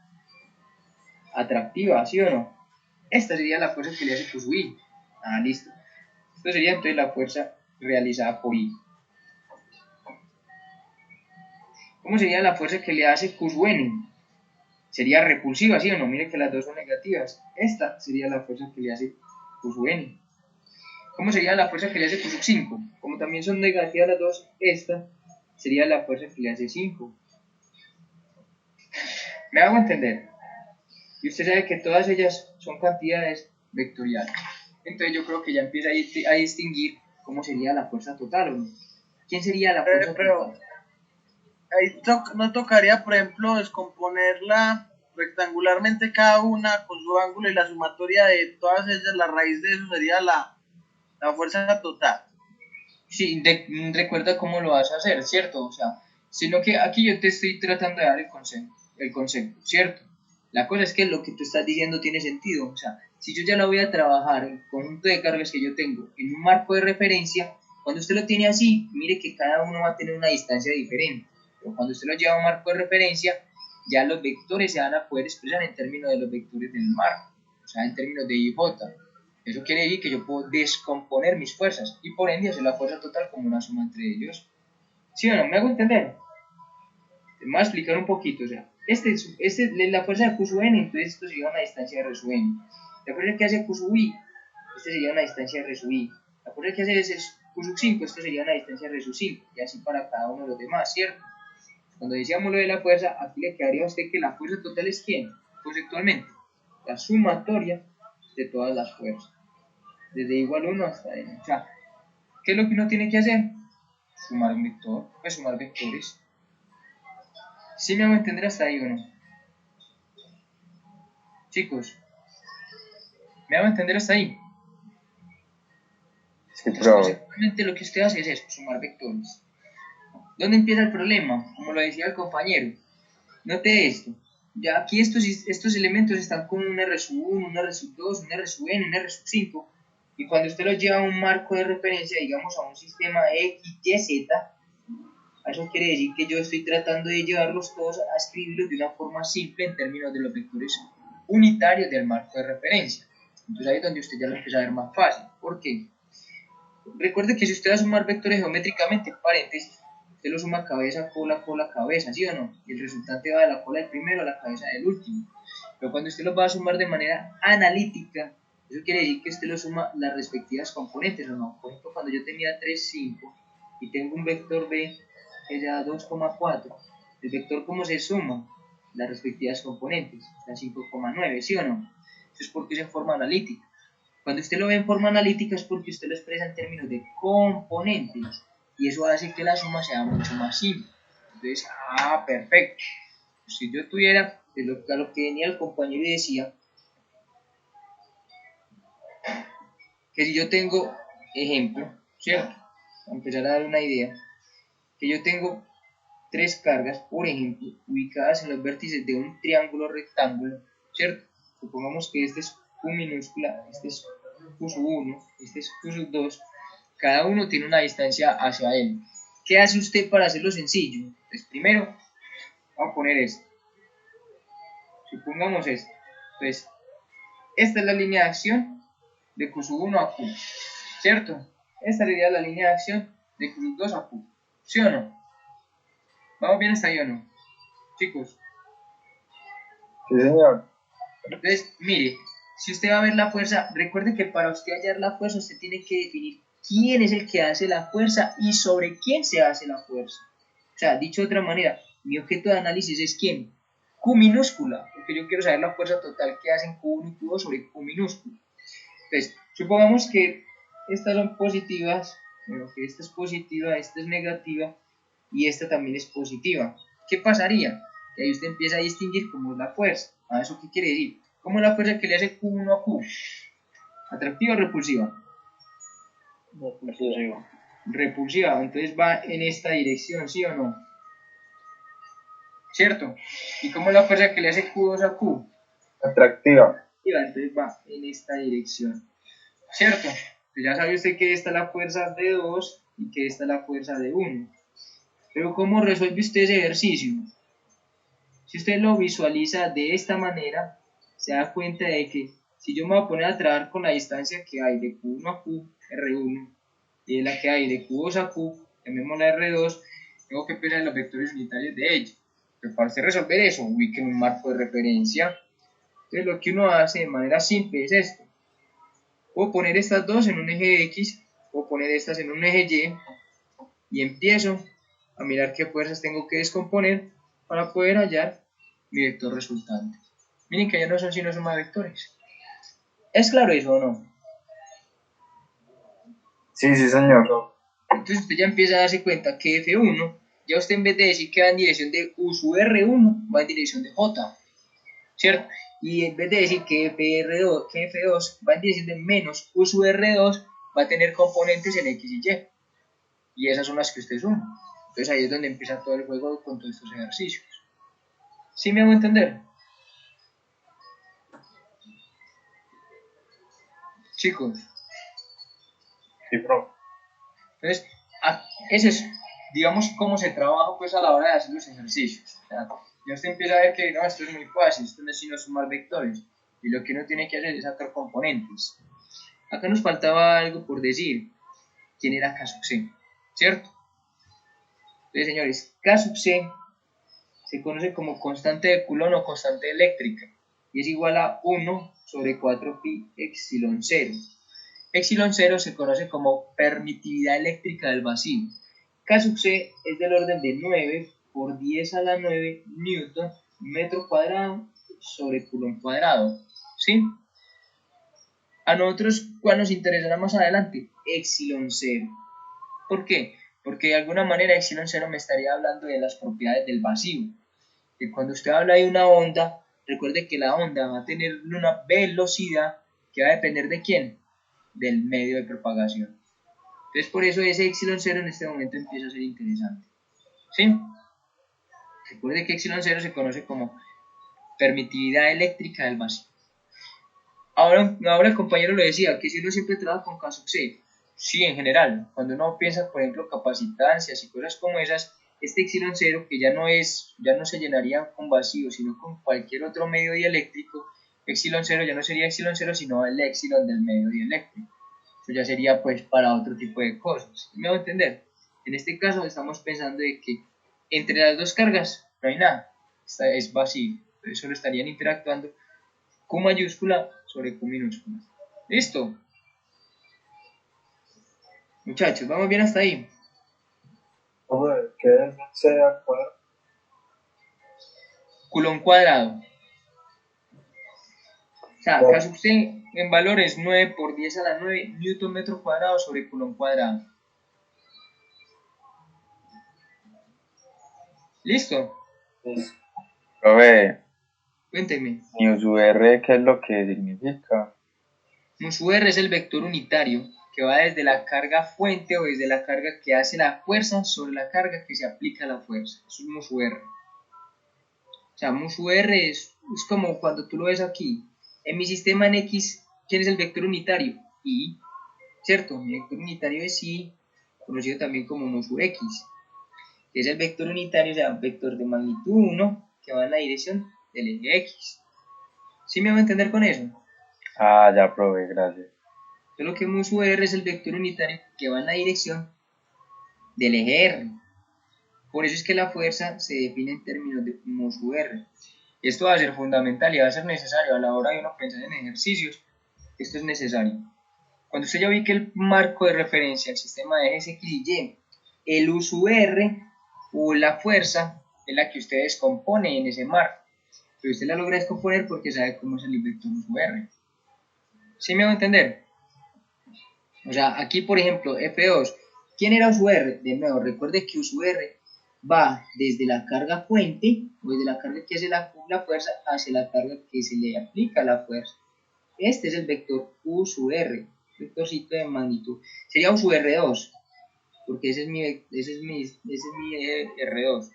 [SPEAKER 2] atractiva, ¿sí o no? Esta sería la fuerza que le hace Q sub I. Ah, listo. Esto sería entonces la fuerza realizada por I. ¿Cómo sería la fuerza que le hace Q sub N? Sería repulsiva, ¿sí o no? Mire que las dos son negativas. Esta sería la fuerza que le hace Q sub N. ¿Cómo sería la fuerza que le hace Q sub 5? Como también son negativas las dos, esta sería la fuerza que le hace 5. ¿Me hago entender? Y usted sabe que todas ellas son cantidades vectoriales. Entonces yo creo que ya empieza a distinguir cómo sería la fuerza total, ¿o no? ¿Quién sería la fuerza total?
[SPEAKER 8] Ahí no tocaría, por ejemplo, descomponerla rectangularmente cada una con su ángulo y la sumatoria de todas ellas, la raíz de eso sería la fuerza total.
[SPEAKER 2] Sí, recuerda cómo lo vas a hacer, ¿cierto? O sea, sino que aquí yo te estoy tratando de dar el concepto, ¿cierto? La cosa es que lo que tú estás diciendo tiene sentido. O sea, si yo ya la voy a trabajar, el conjunto de cargas que yo tengo en un marco de referencia, cuando usted lo tiene así, mire que cada uno va a tener una distancia diferente. Pero cuando usted lo lleva a un marco de referencia, ya los vectores se van a poder expresar en términos de los vectores del marco, o sea, en términos de IJ. Eso quiere decir que yo puedo descomponer mis fuerzas y por ende hacer la fuerza total como una suma entre ellos. ¿Sí o no? ¿Me hago entender? Te voy a explicar un poquito. O sea, este es la fuerza de Q sub N, entonces esto sería una distancia de R sub N. La fuerza que hace Q sub I, este sería una distancia de R sub I. La fuerza que hace Q sub 5, esto sería una distancia de R sub 5. Y así para cada uno de los demás, ¿cierto? Cuando decíamos lo de la fuerza, aquí le quedaría a usted que la fuerza total es ¿quién? Conceptualmente, la sumatoria de todas las fuerzas, desde igual 1 hasta n. O sea, ¿qué es lo que uno tiene que hacer? Sumar un vector, pues sumar vectores. ¿Sí me hago entender hasta ahí o no? Chicos, ¿me hago entender hasta ahí?
[SPEAKER 4] Sí,
[SPEAKER 2] Entonces,
[SPEAKER 4] profe.
[SPEAKER 2] conceptualmente lo que usted hace es eso, sumar vectores. ¿Dónde empieza el problema? Como lo decía el compañero. Note esto. Ya aquí estos elementos están con un R sub 1, un R sub 2, un R sub N, un R sub 5. Y cuando usted los lleva a un marco de referencia, digamos a un sistema X, Y, Z, eso quiere decir que yo estoy tratando de llevarlos todos a escribirlos de una forma simple en términos de los vectores unitarios del marco de referencia. Entonces ahí es donde usted ya lo empieza a ver más fácil. ¿Por qué? Recuerde que si usted va a sumar vectores geométricamente, paréntesis, usted lo suma cabeza, cola, cola, cabeza, ¿sí o no? Y el resultante va de la cola del primero a la cabeza del último. Pero cuando usted lo va a sumar de manera analítica, eso quiere decir que usted lo suma las respectivas componentes, ¿o no? Por ejemplo, cuando yo tenía 3, 5 y tengo un vector B que ya 2,4, el vector ¿cómo se suma? Las respectivas componentes, la 5,9, ¿sí o no? Eso es porque es en forma analítica. Cuando usted lo ve en forma analítica es porque usted lo expresa en términos de componentes y eso hace que la suma sea mucho más simple. Entonces, perfecto. Si yo tuviera, a lo que venía el compañero y decía, que si yo tengo, ejemplo, ¿cierto? Para empezar a dar una idea, que yo tengo 3 cargas, por ejemplo, ubicadas en los vértices de un triángulo rectángulo, ¿cierto? Supongamos que este es Q minúscula, este es Q sub 1, este es Q sub 2, cada uno tiene una distancia hacia él. ¿Qué hace usted para hacerlo sencillo? Pues primero, vamos a poner esto. Supongamos esto. Entonces, esta es la línea de acción de Q sub 1 a Q, ¿cierto? Esta sería la línea de acción de Q sub 2 a Q, ¿sí o no? ¿Vamos bien hasta ahí o no? Chicos.
[SPEAKER 1] Sí, señor.
[SPEAKER 2] Entonces, mire, si usted va a ver la fuerza, recuerde que para usted hallar la fuerza, usted tiene que definir quién es el que hace la fuerza y sobre quién se hace la fuerza. O sea, dicho de otra manera, mi objeto de análisis es quién. Q minúscula, porque yo quiero saber la fuerza total que hacen Q1 y Q2 sobre Q minúscula. Entonces, supongamos que estas son positivas, bueno, que esta es positiva, esta es negativa y esta también es positiva. ¿Qué pasaría? Que ahí usted empieza a distinguir cómo es la fuerza. ¿Eso qué quiere decir? ¿Cómo es la fuerza que le hace Q1 a Q? ¿Atractiva o repulsiva?
[SPEAKER 3] Repulsivo.
[SPEAKER 2] Repulsiva, entonces va en esta dirección, ¿sí o no? ¿Cierto? ¿Y cómo es la fuerza que le hace Q2 a Q?
[SPEAKER 1] Atractiva.
[SPEAKER 2] Entonces va en esta dirección, ¿cierto? Pues ya sabe usted que esta es la fuerza de 2 y que esta es la fuerza de 1. Pero ¿cómo resuelve usted ese ejercicio? Si usted lo visualiza de esta manera, se da cuenta de que si yo me voy a poner a trabajar con la distancia que hay de Q1 a Q, R1, y de la que hay de Q2 a Q, llamémosla R2, tengo que pensar en los vectores unitarios de ella. Pero para usted resolver eso, ubiquen un marco de referencia. Entonces lo que uno hace de manera simple es esto. Puedo poner estas dos en un eje X, puedo poner estas en un eje Y empiezo a mirar qué fuerzas tengo que descomponer para poder hallar mi vector resultante. Miren que ya no son sino suma de vectores. ¿Es claro eso o no?
[SPEAKER 1] Sí, sí, señor.
[SPEAKER 2] Entonces usted ya empieza a darse cuenta que F1, ya usted en vez de decir que va en dirección de U sub R1, va en dirección de J, ¿cierto? Y en vez de decir que F2 va en dirección de menos U sub R2, va a tener componentes en X y Y. Y esas son las que usted suma. Entonces ahí es donde empieza todo el juego con todos estos ejercicios. ¿Sí me hago entender? Chicos.
[SPEAKER 1] Sí, profe.
[SPEAKER 2] Entonces, ese es, digamos, cómo se trabaja pues a la hora de hacer los ejercicios. O sea, ya usted empieza a ver que no, esto es muy fácil, esto no es sino sumar vectores. Y lo que uno tiene que hacer es sacar componentes. Acá nos faltaba algo por decir. ¿Quién era K sub C? ¿Cierto? Entonces, señores, K sub C se conoce como constante de Coulomb o constante eléctrica y es igual a 1 sobre 4 pi epsilon 0. Epsilon 0 se conoce como permitividad eléctrica del vacío. K sub C es del orden de 9 por 10 a la 9 newton metro cuadrado sobre Coulomb cuadrado. ¿Sí? A nosotros, ¿cuál nos interesará más adelante? Epsilon 0. ¿Por qué? Porque de alguna manera epsilon 0 me estaría hablando de las propiedades del vacío. Que cuando usted habla de una onda, recuerde que la onda va a tener una velocidad que va a depender de quién, del medio de propagación. Entonces por eso ese epsilon 0 en este momento empieza a ser interesante. ¿Sí? Recuerde que epsilon 0 se conoce como permitividad eléctrica del vacío. Ahora el compañero lo decía, que si uno siempre trabaja con K sub C, sí, en general, cuando uno piensa, por ejemplo, capacitancias y cosas como esas, este epsilon 0, que ya no se llenaría con vacío, sino con cualquier otro medio dieléctrico, epsilon 0 ya no sería epsilon 0, sino el epsilon del medio dieléctrico. Eso ya sería pues para otro tipo de cosas. ¿Me va a entender? En este caso estamos pensando de que entre las dos cargas no hay nada, es vacío, entonces solo estarían interactuando Q mayúscula sobre Q minúscula. ¿Listo? Muchachos, ¿vamos bien hasta ahí?
[SPEAKER 5] Hombre, ¿qué es C de acuerdo?
[SPEAKER 2] Coulomb cuadrado. O sea, acá usted en valor es 9 por 10 a la 9 Newton metro cuadrado sobre Coulomb cuadrado. ¿Listo?
[SPEAKER 4] Profe,
[SPEAKER 2] Cuénteme.
[SPEAKER 4] ¿NewsUR qué es lo que significa?
[SPEAKER 2] MUSUR es el vector unitario que va desde la carga fuente o desde la carga que hace la fuerza sobre la carga que se aplica a la fuerza. Eso es MUSUR. O sea, MUSUR es como cuando tú lo ves aquí. En mi sistema en X, ¿quién es el vector unitario? Y, ¿cierto? Mi vector unitario es Y, conocido también como MUSUX. Es el vector unitario, o sea, un vector de magnitud 1 que va en la dirección del eje X. ¿Sí me va a entender con eso?
[SPEAKER 4] Ah, ya, profe, gracias.
[SPEAKER 2] Solo que MUSUR es el vector unitario que va en la dirección del eje R. Por eso es que la fuerza se define en términos de MUSUR. Esto va a ser fundamental y va a ser necesario a la hora de uno pensar en ejercicios. Esto es necesario. Cuando usted ya vi que el marco de referencia al sistema de ejes X y Y, el USUR o la fuerza es la que usted descompone en ese marco. Pero usted la logra descomponer porque sabe cómo es el vector USUR. ¿Sí me va a entender? O sea, aquí por ejemplo, F2. ¿Quién era USUR? De nuevo, recuerde que USUR va desde la carga fuente o desde la carga que hace la fuerza hacia la carga que se le aplica a la fuerza. Este es el vector USUR, vectorcito de magnitud. Sería USUR2, porque ese es mi R2.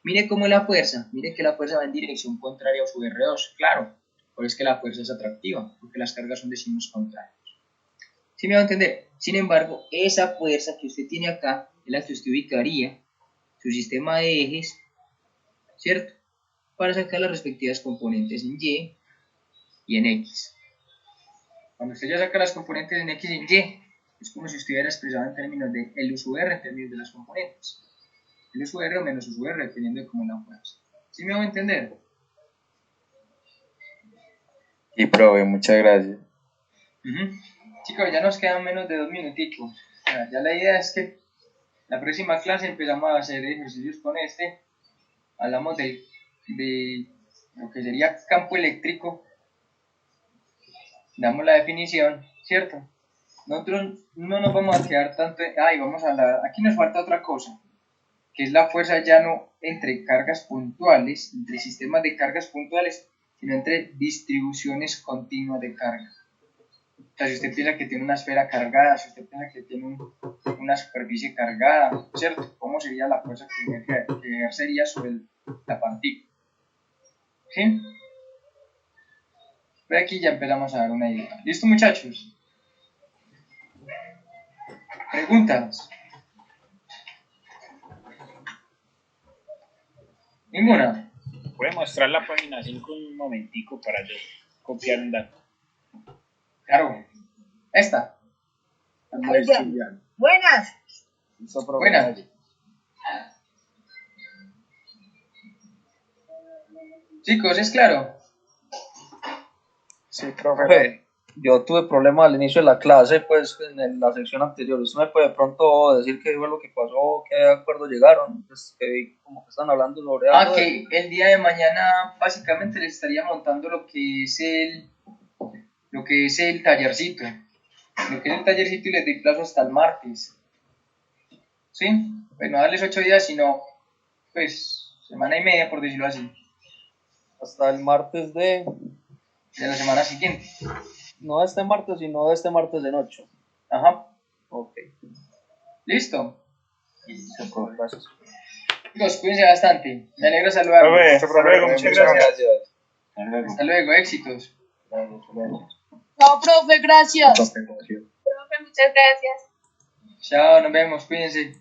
[SPEAKER 2] Mire cómo es la fuerza, mire que la fuerza va en dirección contraria a USUR2, claro, por eso es que la fuerza es atractiva, porque las cargas son de signos contrarios. ¿Sí me va a entender? Sin embargo, esa fuerza que usted tiene acá es la que usted ubicaría su sistema de ejes, ¿cierto? Para sacar las respectivas componentes en Y y en X. Cuando usted ya saca las componentes en X y en Y, es como si estuviera expresado en términos de el USUR en términos de las componentes. El USUR o menos USUR, dependiendo de cómo la fuerza. ¿Sí me va a entender?
[SPEAKER 4] Sí, profe, muchas gracias.
[SPEAKER 2] Chicos, ya nos quedan menos de 2 minuticos. O sea, ya la idea es que la próxima clase empezamos a hacer ejercicios con este. Hablamos de lo que sería campo eléctrico. Damos la definición, ¿cierto? Nosotros no nos vamos a quedar tanto... vamos a hablar... Aquí nos falta otra cosa, que es la fuerza ya no entre cargas puntuales, entre sistemas de cargas puntuales, sino entre distribuciones continuas de carga. O sea, si usted piensa que tiene una esfera cargada, si usted piensa que tiene una superficie cargada, ¿cierto? ¿Cómo sería la fuerza que ejercería sobre la partícula? ¿Sí? Pero aquí ya empezamos a dar una idea. ¿Listo, muchachos? ¿Preguntas? ¿Ninguna?
[SPEAKER 3] ¿Puede mostrar la página 5 un momentico para yo copiar un dato?
[SPEAKER 2] Claro. Esta.
[SPEAKER 6] Buenas.
[SPEAKER 2] Buenas. Chicos, ¿es claro?
[SPEAKER 8] Sí, profe. Yo tuve problemas al inicio de la clase, pues en la sección anterior. ¿Usted me puede de pronto decir qué fue lo que pasó, qué acuerdo llegaron? Pues que vi como que están hablando sobre algo.
[SPEAKER 2] Que el día de mañana básicamente les estaría montando lo que es el tallercito. Lo que es el tallercito y les doy plazo hasta el martes. ¿Sí? Pues no darles 8 días, sino pues semana y media, por decirlo así.
[SPEAKER 8] Hasta el martes de
[SPEAKER 2] la semana siguiente.
[SPEAKER 8] No de este martes, sino de este martes en 8.
[SPEAKER 2] Ajá.
[SPEAKER 8] Ok.
[SPEAKER 2] ¿Listo?
[SPEAKER 8] Listo, profe, gracias.
[SPEAKER 2] Chicos, cuídense bastante. Me alegra saludarlos.
[SPEAKER 3] Muchas gracias.
[SPEAKER 2] Hasta luego, éxitos.
[SPEAKER 6] No, profe, gracias. Profe, muchas gracias.
[SPEAKER 2] Chao, nos vemos, cuídense.